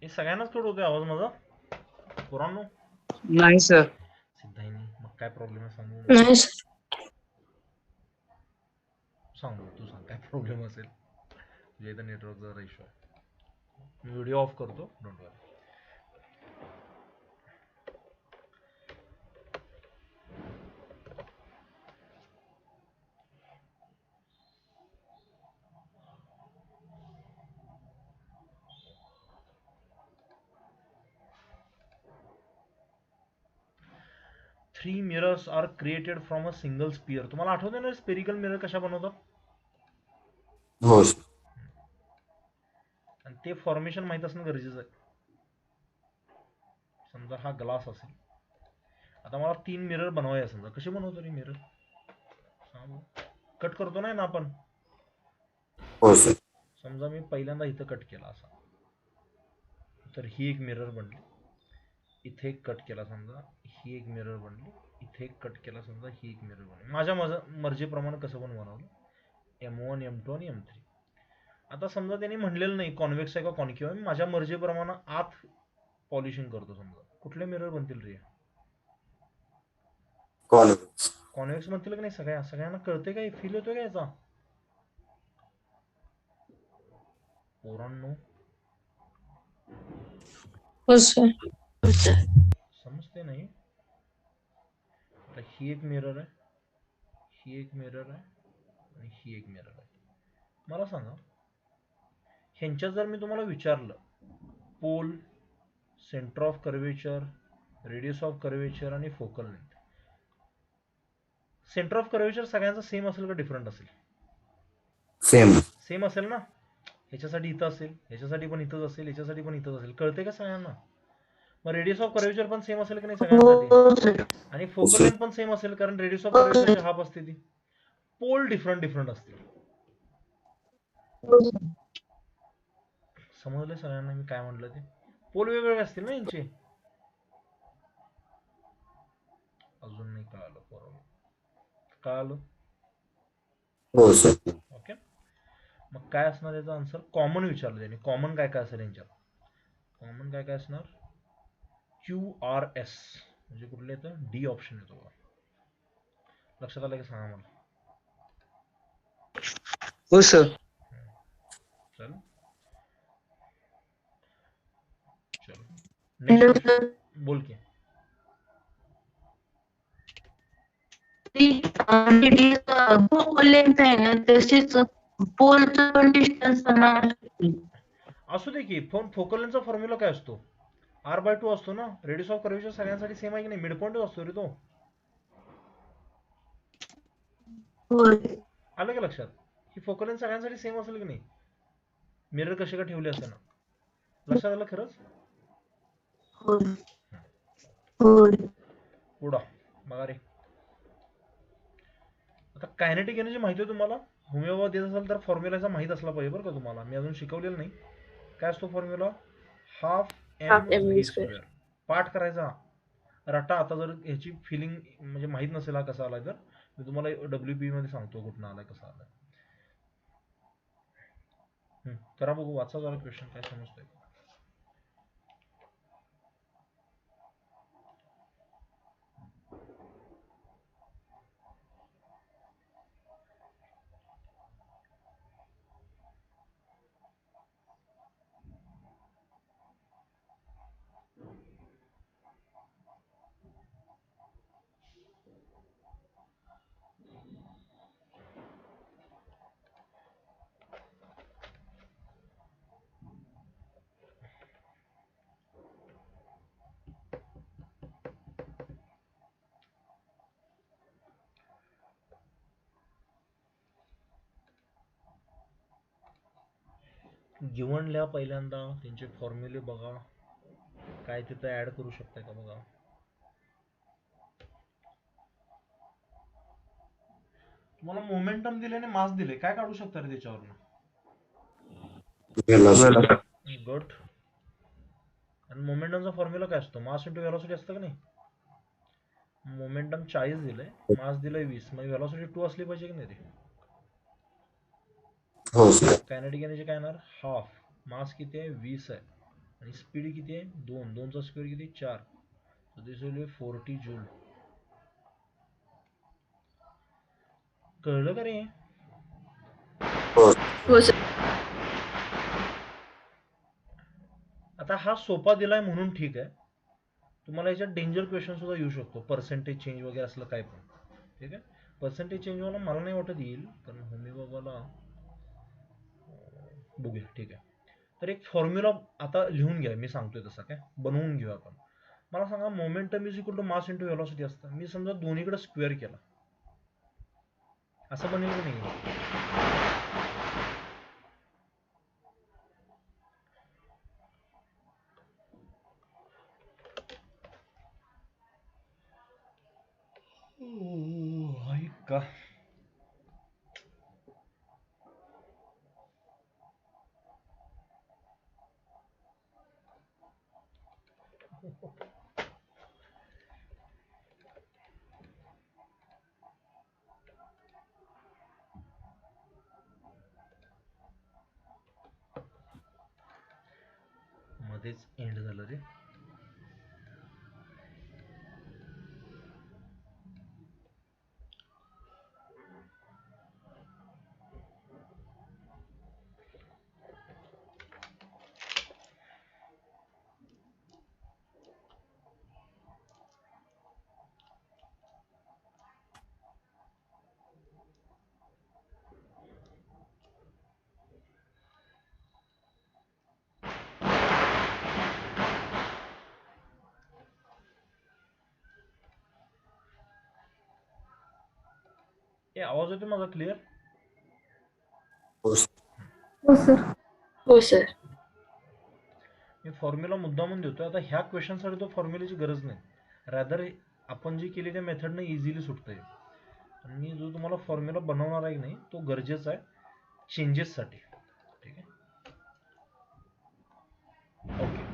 हे सगळ्यांनाच कट होतोय आवाज माझा? पुराणो नाही सर. सिद्धाई नाही, मग काय प्रॉब्लेम आहे सांगू? नाही सर. सांगू, तू सांग काय प्रॉब्लेम असेल. तुझ्या इथं नेटवर्कचा जरा इश्यू आहे. मी व्हिडिओ ऑफ करतो, don't worry. Three mirrors are created from a single sphere. तुम्हाला आठवतं ना स्पेरिकल मिरर कशा बनवतात? हो सर. आणि ते फॉर्मेशन माहित असणं गरजेचं आहे. समजा हा ग्लास असेल, आता मला 3 मिरर बनवायचे. समजा कसे बनवतो रे मिरर? कट करतो ना आपण. हो सर. समजा मी पहिल्यांदा इथं कट केला असा, तर ही एक मिरर बनली. इथे एक कट केला, समजा ही एक मिरर बनली. इथे एक कट केला, समजा ही एक मिरर बनली. माझ्या मर्जीप्रमाणे कसं पण बनवलं, M1 M2 आणि M3. आता समजा त्यांनी म्हणलेलं नाही कॉन्व्हेक्स आहे का कॉन्केव्ह आहे, माझ्या मर्जीप्रमाणे आत पॉलिशिंग करतो. समजा कुठले मिरर बनतील रे? कॉन्व्हेक्स. कॉन्व्हेक्स म्हणतील की नाही सगळ्यांना कळते काय फील होतोय का याचा पोरांनो हो सर. हो सर. समजते नाही आता ही एक मिरर आहे ही एक मिरर आहे आणि ही एक मिरर आहे मला सांगा ह्यांच्यात जर मी तुम्हाला विचारलं pole centre of curvature radius of curvature आणि focal length centre of curvature सगळ्यांचा सेम असेल का डिफरंट असेल सेम. सेम असेल ना ह्याच्यासाठी इथं असेल ह्याच्यासाठी पण इथंच असेल ह्याच्यासाठी पण इथंच असेल कळते का सगळ्यांना मग रेडियस ऑफ कर्वेचर पण सेम असेल की नाही सगळ्यांसाठी हो सर. आणि फोकल लेंथ पण सेम असेल कारण रेडियस ऑफ कर्वेचरची हाफ असते ती पोल डिफरंट डिफरंट असतील हो सर. समजलं सगळ्यांना मी काय म्हटलं ते पोल वेगवेगळे असतील ना यांचे अजून नाही कळालं बरोबर कळालं हो सर. ओके मग काय असणार याचा आन्सर कॉमन विचारलं त्यांनी कॉमन काय काय असेल यांच्यात कॉमन काय काय असणार QRS म्हणजे कुठले येतं डी ऑप्शन येतो बघा लक्षात आलं की सांगा मला हो सर. चल चल हॅलो नेक्स्ट सर. बोल की फोकल लेंथ आहे ना तशीच पोलचं पण डिस्टन्स असू दे की फोकल लेंथचा फॉर्म्युला काय असतो R/2 असतो ना रेडियस ऑफ कर्वेचर सगळ्यांसाठी सेम आहे की नाही मिड पॉईंटच असतो रे तो होय. आलं का लक्षात ही फोकल लेंथ सगळ्यांसाठी सेम असेल की नाही मिरर कसे का ठेवले असे ना लक्षात आलं खरंच होय. होय. पुढं बघा रे आता कायनेटिक एनर्जी माहिती आहे तुम्हाला होमिओपॅथ देत असेल तर फॉर्म्युलाचा माहित असला पाहिजे बरं का तुम्हाला मी अजून शिकवलेलं नाही काय असतो formula half half M mv V square. Square पाठ करायचा रटा आता जर ह्याची फिलिंग म्हणजे माहित नसेल हा कसा आलाय तर मी तुम्हाला WP मध्ये सांगतो कुठं आलाय कसा आलाय करा बघू वाचा जरा क्वेश्चन काय समजतंय गिव्हन लिहा पहिल्यांदा त्यांचे फॉर्म्युले बघा काय तिथं ऍड करू शकताय का बघा तुम्हाला मोमेंटम दिले आणि मास दिले काय काढू शकता रे त्याच्यावरनं व्हेलॉसिटी. गट आणि मोमेंटमचा फॉर्म्युला काय असतो मास इंटू व्हेलॉसिटी असतं का नाही मोमेंटम 40 दिलंय मास दिलंय 20 मग व्हेलॉसिटी 2 असली पाहिजे की नाही रे हो सर. कायनेटिक एनर्जी काय येणार हाफ मास किती आहे 20 आहे आणि स्पीड किती आहे 2 चा स्क्वेअर किती 4 so this will be 40 joule कळलं का रे हो हो सर. आता हा सोपा दिलाय म्हणून ठीक आहे तुम्हाला याच्यात डेंजर क्वेश्चन सुद्धा येऊ शकतो पर्सेंटेज चेंज वगैरे असलं काय पण ठीक आहे पर्सेंटेज चेंज मला नाही वाटत येईल कारण होमी बाबाला बघूया ठीक आहे तर एक फॉर्म्युला आता लिहून घ्या मी सांगतोय तसा काय बनवून घेऊ आपण मला सांगा momentum is equal to mass into velocity असतं मी समजा दोन्हीकडे स्क्वेअर केला असं बनेल की नाही का मध्येच एंड झालं रे ए आवाज येतो माझा क्लिअर? हो सर. हो सर. हो सर. मी फॉर्म्युला मुद्दामून देतोय. आता ह्या क्वेश्चनसाठी तो फॉर्म्युल्याची गरज नाही. रादर आपण जी केली त्या मेथडनं इझिली सुटतंय. आणि जो तुम्हाला फॉर्म्युला बनवणार आहे की नाही तो गरजेचा आहे चेंजेससाठी. ठीक आहे. ओके,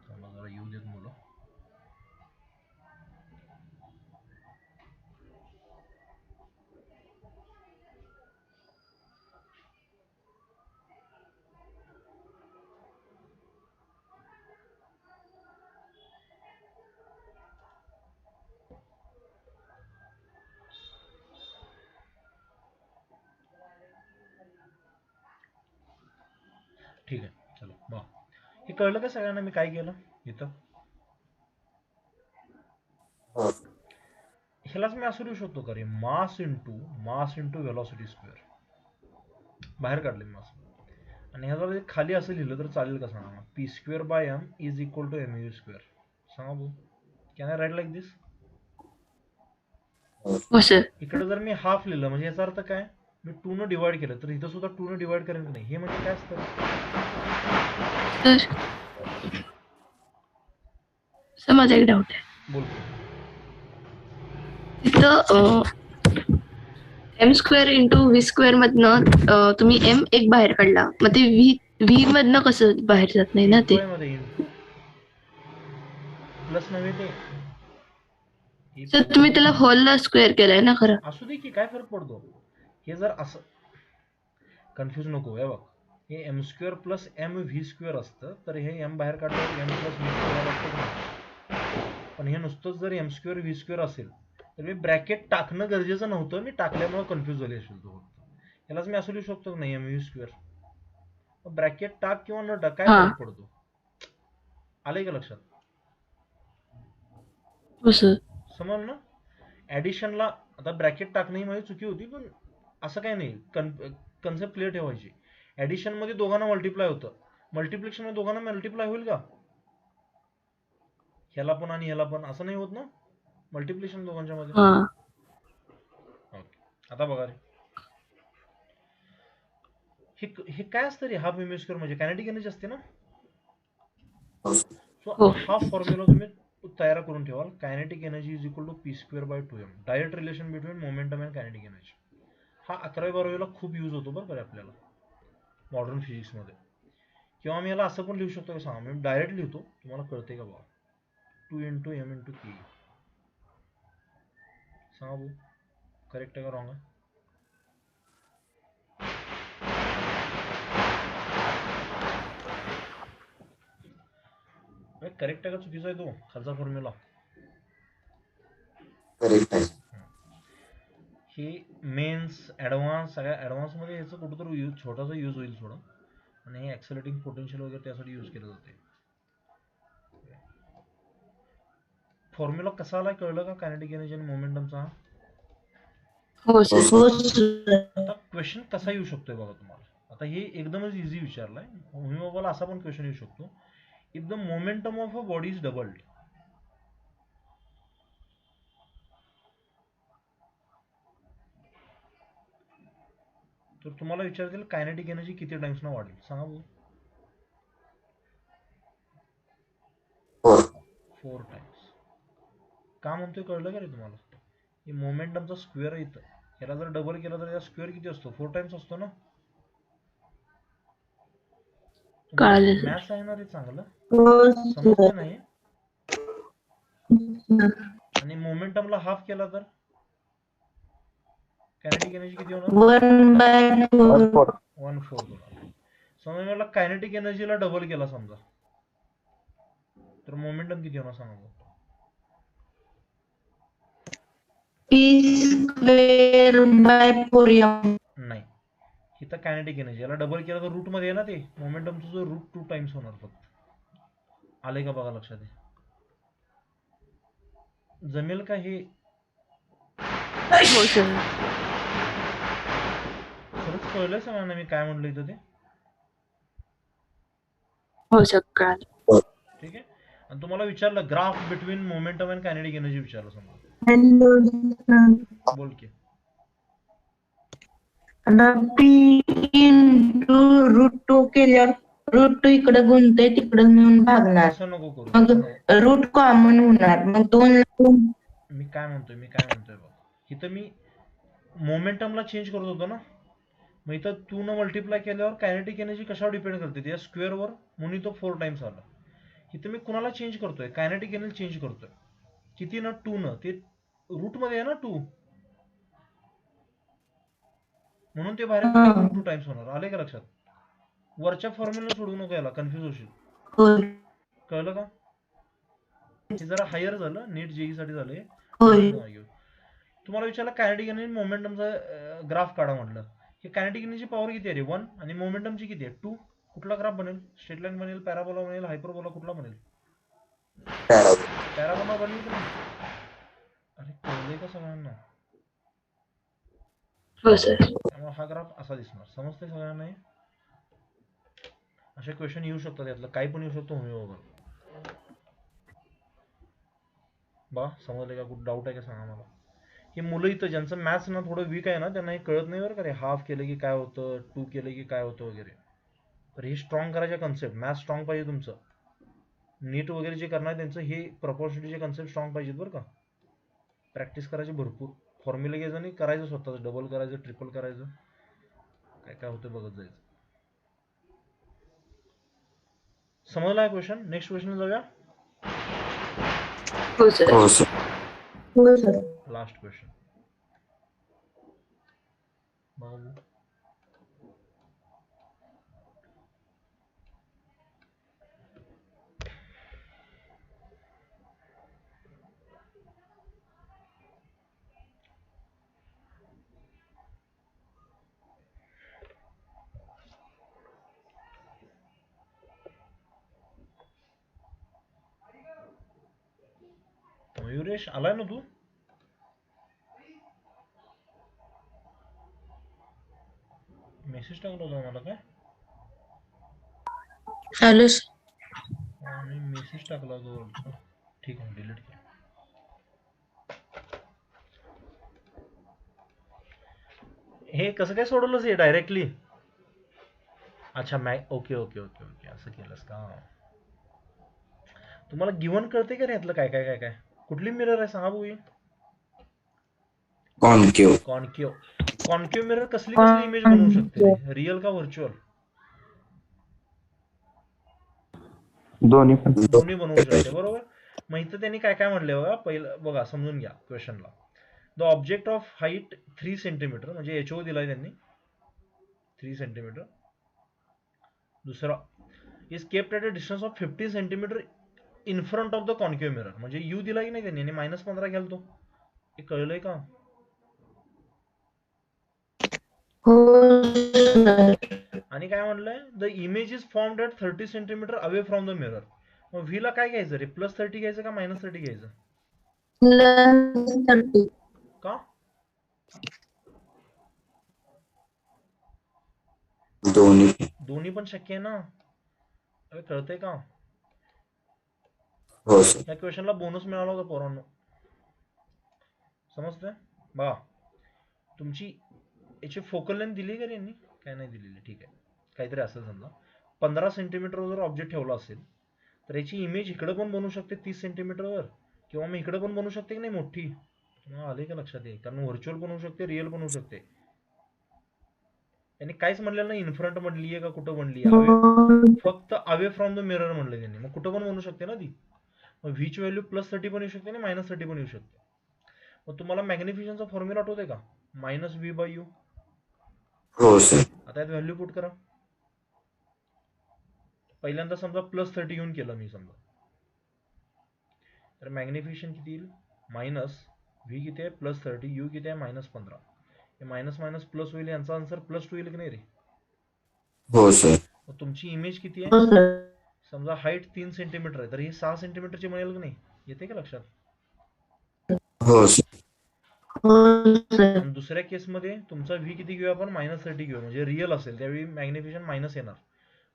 चला जरा येऊ देत मुलं. ठीक आहे, चलो बघ. हे कळलं का सगळ्यांना मी काय केलं इथं? हो. ह्यालाच मी असं लिहू शकतो का रे, मास इंटू व्हेलॉसिटी स्क्वेअर. बाहेर काढले मास. आणि ह्याला जर खाली असं लिहिलं तर चालेल का सांगा? P square by M is equal to M U square. सांगा भाऊ, can I write like this? हो सर. इकडे जर मी हाफ लिहिलं म्हणजे याचा अर्थ काय? मी 2 न डिवाइड केलं तर इथं सुद्धा 2 न डिवाइड करेन की नाही? हे म्हणजे काय असतं? सर माझा एक डाऊट आहे. बोल. तिथं M square into V square मधनं तुम्ही एम एक बाहेर काढला, मग ते व्ही मधनं कसं बाहेर जात नाही ना ते? मध्ये इंटू प्लस नव्हे ते. सर तुम्ही त्याला होलला स्क्वेअर केलाय ना खरं? असू दे की, काय फरक पडतो? हे जर असं कन्फ्यूज नको आहे बघ. हे M square plus M V square असतं तर हे एम बाहेर काढल्यावर एम प्लस व्ही स्क्वेअर असतं. पण हे नुसतंच जर एम स्क्वेअर व्ही स्क्वेअर असेल तर मी ब्रॅकेट टाकणं गरजेचं नव्हतं. मी टाकल्यामुळे कन्फ्यूज झाले असेल तो फक्त. यालाच मी असं लिहू शकतो नाही एम व्ही स्क्वेअर. ब्रॅकेट टाक किंवा न टाक, काय फरक पडतो? आलंय का लक्षात? हो सर. समज ना. ऍडिशनला आता ब्रॅकेट टाकणं ही माझी चुकी होती, पण असं काही नाही. कन्सेप्ट क्लिअर ठेवायची. ऍडिशन मध्ये दोघांना मल्टिप्लाय होतं, मल्टिप्लिकेशन मध्ये दोघांना मल्टिप्लाय होईल का? ह्याला पण आणि ह्याला पण असं नाही होत ना मल्टिप्लिकेशन दोघांच्या मध्ये. हा. आता बघा रे, हे काय असतं रे? हाफ एम स्क्वेअर म्हणजे कायनेटिक एनर्जी असते ना. हो सर. सो हा फॉर्म्युला तुम्ही तयार करून ठेवाल. Kinetic energy is equal to P square by 2m. Direct relation between momentum and kinetic energy. हा 11वी-12वीला खूप यूज होतो बरं का आपल्याला मॉडर्न फिजिक्स मध्ये. किंवा मी याला असं पण लिहू शकतो का सांगा? मी डायरेक्ट लिहितो, तुम्हाला कळते का बघा. 2 इंटू एम इंटू के. सांगा भाऊ, करेक्ट आहे का रॉंग आहे? करेक्ट आहे का चुकीचा आहे तो खालचा फॉर्म्युला? करेक्ट आहे. हे मेन्स ऍडव्हान्स सगळ्या ऍडव्हान्स मध्ये याचं कुठेतरी यूज छोटासा यूज होईल थोडं. आणि हे ऍक्सेलरेटिंग पोटेन्शियल वगैरे त्यासाठी यूज केलं जाते. फॉर्म्युला कसा आला कळलं का? कायनेटिक एनर्जी आणि मोमेंटमचा. हो सर. हो सर. आता क्वेश्चन कसा येऊ शकतोय बघा तुम्हाला. आता हे एकदमच इझी विचारलाय. होमिओपाला असा पण क्वेश्चन येऊ शकतो. If the momentum of a body is doubled, तर तुम्हाला विचारतील कायनेटिक एनर्जी किती टाइम्स ना वाढेल? सांगा भाऊ. 4 टाइम्स. का म्हणतोय कळलं का रे तुम्हाला? हे मोमेंटमचा स्क्वेअर आहे इथं. याला जर डबल केला तर याचा स्क्वेअर किती असतो? 4 टाइम्स असतो ना. कळालं. मॅथ्स आहे ना रे चांगलं, हो समजलं सर. नाही? आणि मोमेंटमला हाफ केला तर कायनेटिक एनर्जी किती होणार? 1/4. 1/4 होणार. समजा मला कायनेटिक एनर्जीला डबल केला समजा, तर मोमेंटम किती होणार सांगा? P²/4m. नाही, इथं कायनेटिक एनर्जी याला डबल केला तर रूट मध्ये आहे ना ते मोमेंटमचं जो रूट 2 टाइम्स होणार फक्त. आले का बघा लक्षात? जमेल का हे? हो सर. खरंच कळलंय सगळ्यांना मी काय म्हणलं इथं ते? हो सर कळालं. ठीक आहे. आणि तुम्हाला विचारलं graph between momentum and kinetic energy विचारलं समजा, बोल की. आता पी इंटू √2 केल्यावर √2 इकडे गुंतते तिकडे नेऊन भागणार. असं नको करू. मग रूट कॉमन होणार. मग 2 मी काय म्हणतोय बघ, इथं मी मोमेंटमला चेंज करत होतो ना, मग इथं 2 न मल्टिप्लाय केल्यावर कायनेटिक एनर्जी कशावर डिपेंड करते, त्या स्क्वेअरवर, म्हणून तो 4 टाइम्स आला. इथं मी कुणाला चेंज करतोय, कायनेटिक एनर्जी चेंज करतोय. किती ना 2 न, ते रूट मध्ये आहे ना 2, म्हणून ते बाहेर गेल्यावर 2 टाइम्स होणार. आले का लक्षात? वरच्या फॉर्म्युला सोडू नको, याला कन्फ्युज होशील. होय कळलं का? हे जरा हायर झालं, नीट जेई साठी झालंय. होय तुम्हाला विचारलं कायनेटिक एनर्जी मोमेंटमचा ग्राफ काढा म्हटलं. हे कायनेटिक एनर्जी पॉवर किती आहे रे? 1. आणि मोमेंटमची किती आहे? 2. कुठला ग्राफ बनेल? स्ट्रेट लाईन बनेल, पॅराबोला बनेल, हायपरबोला, कुठला बनेल? पॅराबोला बनेल की नाही? अरे कळलंय का सगळ्यांना? हो सर. त्यामुळे हा ग्राफ असा दिसणार. समजतंय सगळ्यांना? असे क्वेश्चन येऊ शकतात, यातलं काही पण येऊ शकतो होमिओवर. बा समजले का? कुठं डाऊट आहे का सांगा मला. हे मुलं इथं ज्यांचं मॅथ्स ना थोडं वीक आहे ना, त्यांना हे कळत नाही बरं का रे. हाफ केलं की काय होतं, 2 केलं की काय होतं वगैरे. तर हे स्ट्रॉंग करायच्या कन्सेप्ट, मॅथ्स स्ट्रॉंग पाहिजे तुमचं. नीट वगैरे जे करणार त्यांचं हे प्रॉपोर्शनचे कन्सेप्ट स्ट्रॉंग पाहिजेत बरं का. प्रॅक्टिस करायची भरपूर. फॉर्म्युला घ्यायचं आणि करायचं स्वतःच, डबल करायचं, ट्रिपल करायचं, काय काय होतं बघत जायचं. समजला आहे क्वेश्चन? नेक्स्ट क्वेश्चन जाऊया. हो सर. हो सर. होय सर. लास्ट क्वेश्चन बघू. मयुरेश आलाय ना तू? मेसेज टाकला होता मला काय? आलो मी मेसेज टाकला होता. ठीक आहे, डिलीट केला. हे कसं काय सोडवलंस हे डायरेक्टली? अच्छा ओके ओके ओके ओके, असं केलंस का? तुम्हाला गिवन कळते का रे यातलं काय काय काय काय? कुठली मिरर आहे सांगा बघू. कॉन्केव. कॉन्केव मिरर कसली कसली इमेज बनवू शकते? रिअल का व्हर्च्युअल? दोन्ही पण. दोन्ही बनवू शकते, बरोबर. मग इथं त्यांनी काय काय म्हटलंय बघा. पहिलं बघा, समजून घ्या क्वेश्चनला. The object of height 3 centimetre, म्हणजे एचओ दिलाय त्यांनी 3 सेंटीमीटर. दुसरा is kept at a distance of 50 centimetre in front of the concave mirror, म्हणजे यू दिला की नाही त्यांनी, आणि -15 घ्याल तो. हे कळलंय का? आणि काय म्हणलंय? The image is formed at 30 centimetre away from the mirror. मग व्ही ला काय घ्यायचं रे? +30 घ्यायचं का -30 घ्यायचं? का? दोन्ही पण शक्य आहे ना. अरे कळतंय का? हो सर. या क्वेश्चनला बोनस मिळाला होता पोरांनो, समजतंय? बघा, तुमची याची फोकल लेंथ दिली का यांनी? काय नाही दिलेली, ठीक आहे. काहीतरी असेल समजा 15 सेंटीमीटरवर जर ऑब्जेक्ट ठेवला असेल, तर याची इमेज इकडे पण बनवू शकते 30 सेंटीमीटरवर, किंवा मग इकडे पण बनवू शकते की नाही मोठी. आले का लक्षात? ये कारण व्हर्च्युअल बनवू शकते, रिअल बनवू शकते. त्यांनी काहीच म्हणलेलं नाही इनफ्रंट म्हणलीये का कुठं म्हणली, फक्त अवे फ्रॉम द मिरर म्हणलं त्यांनी. मग कुठं पण बनवू शकते ना ती. मग व्हीची व्हॅल्यू +30 पण येऊ शकते आणि -30 पण येऊ शकते. मग तुम्हाला मॅग्निफिकेशनचा फॉर्म्युला आठवतोय का? -v/u. हो सर. आता यात व्हॅल्यू पुट करा. पहिल्यांदा समजा +30 घेऊन केलं मी समजा, तर मॅग्निफिकेशन किती येईल? -v किती आहे? +30. u किती आहे? -15. हे मायनस मायनस प्लस होईल, यांचा आन्सर +2 येईल की नाही रे? हो सर. मग तुमची इमेज किती आहे? समजा हाईट 3 सेंटीमीटर आहे, तर ही 6 सेंटीमीटरची मिळेल की नाही? येते का लक्षात? हो सर. आणि दुसऱ्या केसमध्ये तुमचा व्ही किती घेऊ आपण? -30 घेऊ, म्हणजे रिअल असेल त्यावेळी मॅग्निफिकेशन मायनस येणार.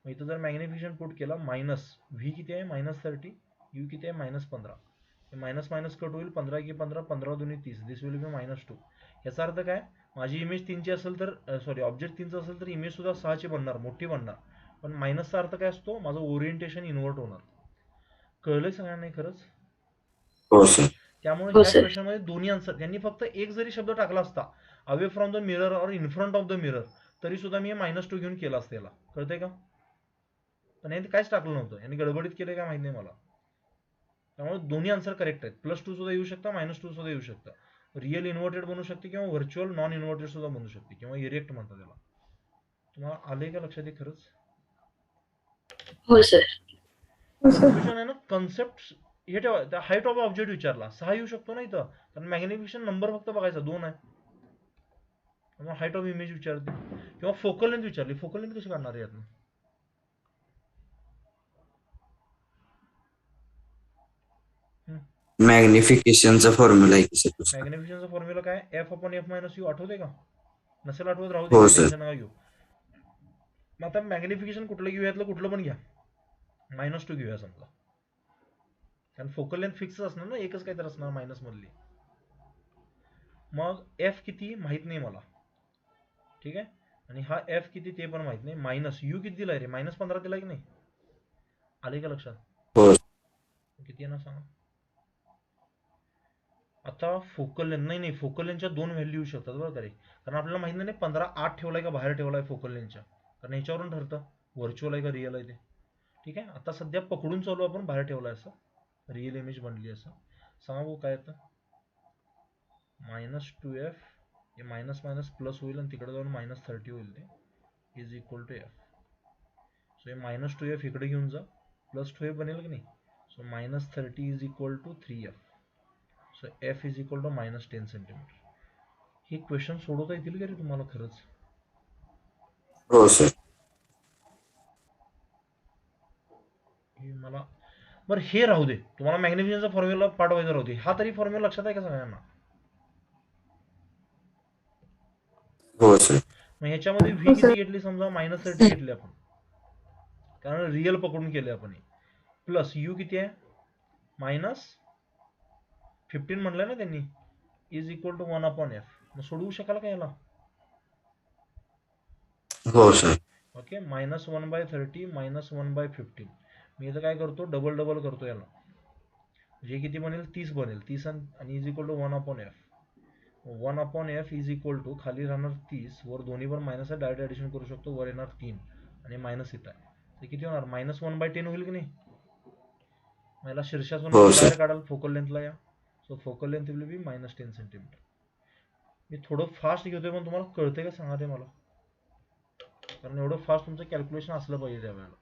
मग इथं जर मॅग्निफिकेशन पुट केला, व्ही किती आहे? -30. यू किती आहे? -15. मायनस मायनस कट होईल, 15 की 15, 15 दुनी 30. दिस विल बी -2. याचा अर्थ काय? माझी इमेज 3ची असेल तर सॉरी ऑब्जेक्ट 3चा असेल तर इमेज सुद्धा 6ची बनणार, मोठी बनणार. पण मायनसचा अर्थ काय असतो, माझं ओरिएंटेशन इन्व्हर्ट होणार. कळलंय सगळ्यांना हे खरंच? हो सर. त्यामुळे हो ह्या सर. क्वेश्चनमध्ये दोन्ही आन्सर, त्यांनी फक्त एक जरी शब्द टाकला असता अवे फ्रॉम द मिरर और in front of the mirror, तरी सुद्धा मी -2 घेऊन केला असतं याला. कळतंय का? पण यांनी काहीच टाकलं नव्हतं, यांनी गडबडीत केलं काय माहिती नाही मला. त्यामुळे दोन्ही आन्सर करेक्ट आहेत. +2 सुद्धा येऊ शकता, -2 सुद्धा येऊ शकतं. रिअल इन्व्हर्टेड बनू शकते किंवा व्हर्च्युअल नॉन इन्व्हर्टेड सुद्धा बनू शकते किंवा इरेक्ट म्हणतात त्याला. तुम्हाला आले का लक्षात हे खरंच? हो सर. कन्फ्युजन आहे ना कन्सेप्ट. हे ठेवा, त्या हाईट ऑफ ऑब्जेक्ट विचारला 6 येऊ शकतो ना इथं, कारण मॅग्निफिकेशन नंबर फक्त बघायचा 2 आहे. मग हाईट ऑफ इमेज विचारते किंवा फोकल लेंथ विचारली. फोकल लेंथ कशी काढणार आहे यातनं? मॅग्निफिकेशनचा फॉर्म्युला आहे की सर दुसरा? मॅग्निफिकेशनचा फॉर्म्युला काय? F/F - U. आठवते का? नसेल आठवत राहू हो दे, सर. टेन्शन नका घेऊ. मग आता मॅग्निफिकेशन कुठलं घेऊया, यातलं कुठलं पण घ्या. -2 घेऊया समजा, कारण फोकल लेंथ फिक्सच असणार ना, एकच काहीतरी असणार मायनस मधली. मग F किती माहित नाही मला, ठीक आहे, आणि हा F किती ते पण माहित नाही. -U किती दिलाय रे? -15 दिलाय की नाही? आले का लक्षात? हो. किती आहे ना सांगा आता. फोकल लेंथ नाही, फोकल लेंथच्या 2 व्हॅल्यू येऊ शकतात बरं का रे, कारण आपल्याला माहित नाही 15 आत ठेवलाय का बाहेर ठेवलाय फोकल लेंथच्या, कारण ह्याच्यावरून ठरतं व्हर्च्युअल आहे का रिअल आहे ते. ठीक आहे, आता सध्या पकडून चालू आपण बाहेर ठेवलाय असं, रिअल इमेज बनली असं. सांगा भाऊ काय येतं? -2f, हे मायनस मायनस प्लस होईल आणि तिकडे जाऊन -30 होईल, ते is equal to f. So हे -2f इकडे घेऊन जा, +2f बनेल की नाही. So -30 is equal to 3f. So f is equal to -10 centimetre. हे क्वेश्चन सोडवता येतील का रे तुम्हाला खरंच? हो सर. हे मला बरं हे राहू दे, तुम्हाला मॅग्निफिकेशनचा फॉर्म्युला पाठवायचा राहू दे. हा तरी फॉर्म्युला लक्षात आहे का सगळ्यांना? हो सर. मग ह्याच्यामध्ये व्ही किती घेतली समजा, -30 घेतली आपण, कारण रिअल पकडून केले आपण. प्लस यू किती आहे? -15 म्हटलंय ना त्यांनी, इज इक्वल टू 1/f. मग सोडवू शकाल का याला? हो सर. ओके, -1/30 -1/15. मी इथं काय करतो, डबल डबल करतो याला, जे किती बनेल 30 बनेल. 30 आणि is equal to 1/f. 1/f is equal to, खाली राहणार 30, वर दोन्ही पण मायनस आहे, डायरेक्ट ॲडिशन करू शकतो, वर येणार 3 आणि मायनस इथं आहे, ते किती होणार? -1/10 होईल की नाही. मला शीर्षातून हो सर. बाहेर काढाल फोकल लेंथला या. So focal length will be -10 centimetre. मी थोडं फास्ट घेतोय, पण तुम्हाला कळतंय का सांगा ते मला, कारण एवढं फास्ट तुमचं कॅल्क्युलेशन असलं पाहिजे त्यावेळेला.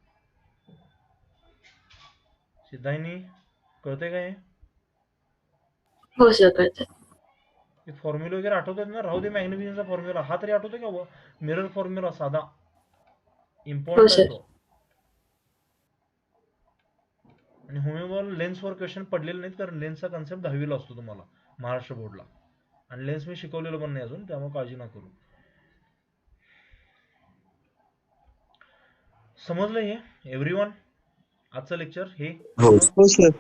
सिद्धाईनी कळतंय का हे? हो सर, कळतं. हे फॉर्म्युला वगैरे आठवतात ना? राहू दे मॅग्निफिकेशनचा फॉर्म्युला, हा तरी आठवतो का? मिरर फॉर्म्युला साधा, हो इम्पॉर्टंट आहे सर. तो. आणि होमेवर लेन्सवर क्वेश्चन पडलेले नाहीत, कारण लेन्सचा कन्सेप्ट 10वीला असतो तुम्हाला महाराष्ट्र बोर्डला, आणि लेन्स मी शिकवलेलं पण नाही अजून, त्यामुळे काळजी ना करू. समजलं हे एव्हरीवन? आजचं लेक्चर हे हो. पूर्ण? हो सर.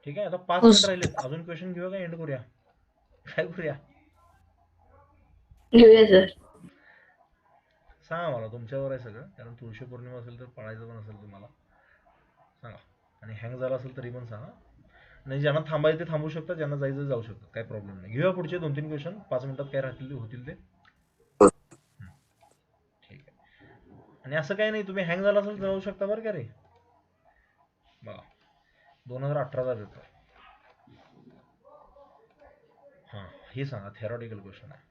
ठीक आहे, आता 5 हो मिनिट सर. राहिलेत, अजून क्वेश्चन घेऊया का एंड करूया? काय करूया? घेऊया सर. सांगा मला, तुमच्यावर आहे सगळं, कारण तुळशी पौर्णिमा असेल तर पळायचं पण असेल तुम्हाला, सांगा. आणि हँग झाला असेल तरी पण सांगा. नाही, ज्यांना थांबायचं ते थांबू शकतात, ज्यांना जायचं जाऊ शकतात, काही प्रॉब्लेम नाही. घेऊया पुढचे 2-3 क्वेश्चन, 5 मिनिटात काय राहतील होतील ते. ठीक आहे. आणि असं काही नाही, तुम्ही हँग झाला असेल तर जाऊ शकता बरं का रे. बघा, 2018चा पेपर. हां, हे सांगा, थेरॉटिकल क्वेश्चन आहे.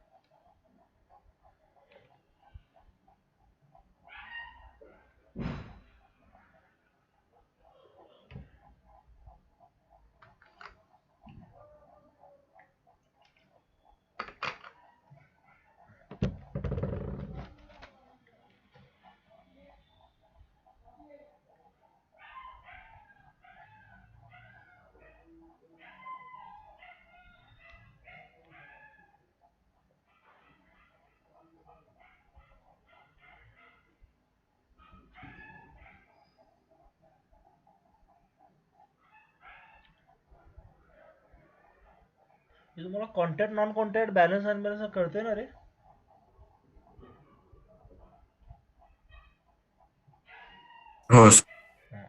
हे तुम्हाला contact non contact balance unbalance कळते ना रे? हो सर. हा.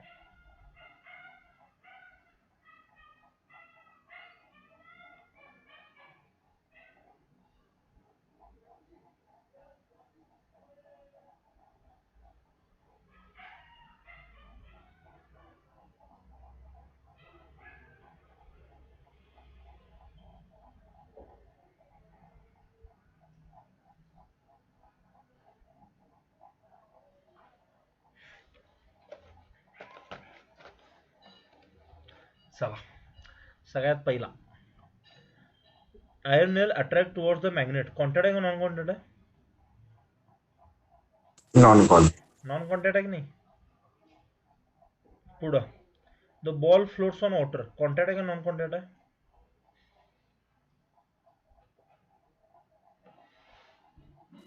चला, सगळ्यात पहिला iron nail attract towards the magnet. Contact आहे का नॉन कॉन्टॅक्ट आहे? Non call. नॉन कॉन्टॅक्ट आहे की नाही? पुढं the ball floats on water. Contact आहे का नॉन कॉन्टॅक्ट आहे?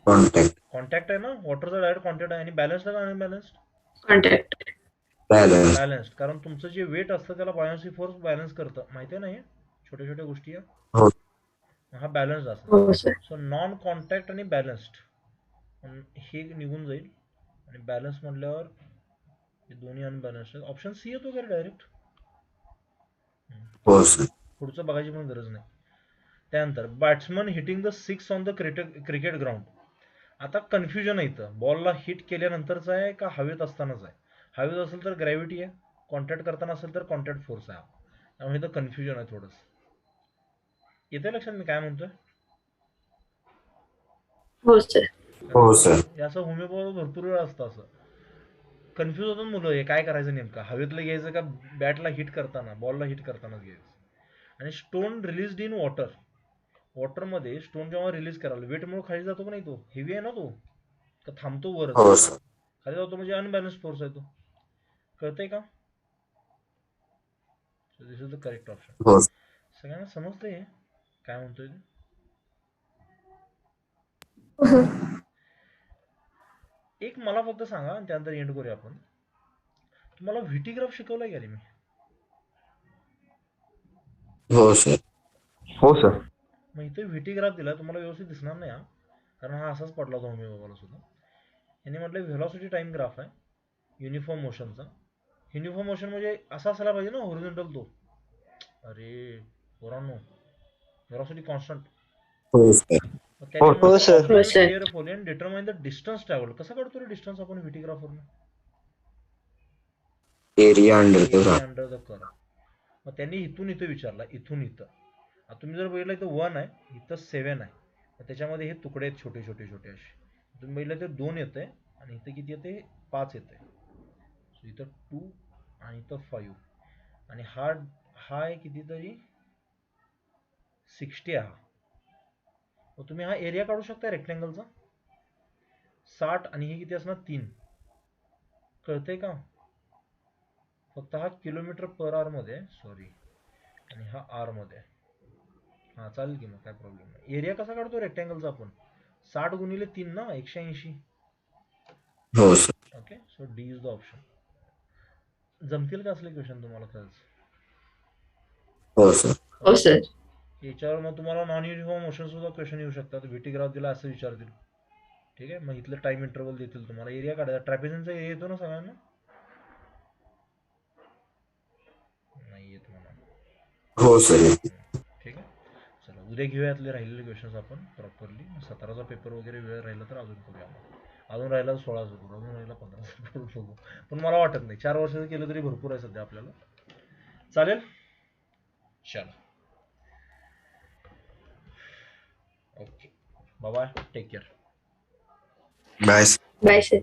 कॉन्टॅक्ट. कॉन्टॅक्ट आहे ना, वॉटरचा डायरेक्ट कॉन्टॅक्ट आहे. आणि बॅलन्स्ड आहे का अनबॅलन्स्ड? कॉन्टॅक्ट. बॅलन्स. बॅलन्स्ड, कारण तुमचं जे वेट असतं त्याला बायोन्सी फोर्स बॅलन्स करतं, माहिती आहे ना? हे छोट्या छोट्या गोष्टी आहे. हो. हा बॅलन्स्ड असतो. हो सर. सो नॉन कॉन्टॅक्ट आणि बॅलन्स्ड हे निघून जाईल. आणि बॅलन्स म्हटल्यावर हे दोन्ही अनबॅलन्स्ड. ऑप्शन सी येतो का डायरेक्ट? हो सर. पुढचं बघायची पण गरज नाही. त्यानंतर batsman hitting the six on the cricket ground. आता कन्फ्युजन आहे इथं, बॉलला हिट केल्यानंतरच आहे का हवेत असतानाच आहे? हवेत असेल तर ग्रॅव्हिटी आहे, कॉन्टॅक्ट करताना असेल तर कॉन्टॅक्ट फोर्स आहे. त्यामुळे इथं कन्फ्युजन आहे थोडंसं. येते लक्षात मी काय म्हणतोय? हो सर. हो सर. हे असं होमिओपॅथी भरपूर वेळा असतं असं. कन्फ्युज होतात मुलं, हे काय करायचं नेमकं, हवेतलं घ्यायचं का बॅटला हिट करताना, बॉलला हिट करतानाच घ्यायचं? आणि स्टोन रिलीज्ड इन वॉटर. वॉटरमध्ये स्टोन जेव्हा रिलीज कराल, वेटमुळे खाली जातो का नाही, तो हेवी आहे ना, तो का थांबतो वरच? हो सर. खाली जातो म्हणजे अनबॅलन्स फोर्स आहे तो. कळतंय का? दिस इज द करेक्ट ऑप्शन. हो. सगळ्यांना समजतंय काय म्हणतोय ते? एक मला फक्त सांगा आणि त्यानंतर एंड करूया आपण. तुम्हाला व्हीटीग्राफ शिकवलाय का रे मी? हो सर. हो सर. मग इथे व्हीटीग्राफ दिला, तुम्हाला व्यवस्थित दिसणार नाही हा, कारण हा असाच पडला होता मम्मी बाबाला सुद्धा. यांनी म्हटलं व्हेलॉसिटी टाइम ग्राफ आहे युनिफॉर्म मोशनचा. युनिफॉर्म मोशन म्हणजे असा असायला पाहिजे ना, हॉरिझॉन्टल तो. अरे पोरांनो, व्हेलॉसिटी कॉन्स्टंट. हो सर. हो सर. हो sir. Carefully and determine the distance travel. कसा काढतो रे डिस्टन्स आपण व्हीटीग्राफवरून? Area under the area graph. Under the curve. मग त्यांनी इथून इथं विचारला, इथून इथं. आता तुम्ही जर बघितलं इथं 1 आहे, इथं 7 आहे. मग त्याच्यामध्ये हे तुकडे आहेत छोटे छोटे छोटे असे. तुम्ही बघितलं तर 2 येते आणि इथं किती येते? 5 येते. सो इथं 2 आणि इथं 5. आणि हा हा आहे कितीतरी 60 आहे हा. मग तुम्ही हा एरिया काढू शकता रेक्टँगलचा 60 आणि हे किती असणार 3. कळतंय का? फक्त हा किलोमीटर पर आवर मध्ये, सॉरी, आणि हा आर मध्ये. हा चालेल की, मग काय प्रॉब्लेम नाही. एरिया कसा काढतो रेक्टँगलचा आपण? 60 गुणिले 3 ना, 180. हो sir. Okay, so D is the option. जमतील का असले क्वेश्चन तुम्हाला खरंच? हो सर. हो सर. याच्यावर मग तुम्हाला नॉन युनिफॉर्म मोशन सुद्धा क्वेश्चन येऊ शकतात. व्हीटीग्राफ दिला असं विचारतील. ठीक आहे, मग इथलं टाइम इंटरवल देतील तुम्हाला. एरिया काढायचा. ट्रॅपेझियनचा एरिया येतो ना सगळ्यांना? नाही येत म्हणा. हो सर. ठीक आहे, चला उद्या घेऊयातले राहिलेले क्वेश्चन्स आपण प्रॉपरली. 17चा पेपर वगैरे वेळ राहिला तर अजून करूया. अजून राहिला 16चा करू, अजून राहिला 15चा करू बघू. पण मला वाटत नाही 4 वर्षाचं केलं तरी भरपूर आहे सध्या आपल्याला. चालेल, चला, okay, bye, take care. Bye. Bye sir.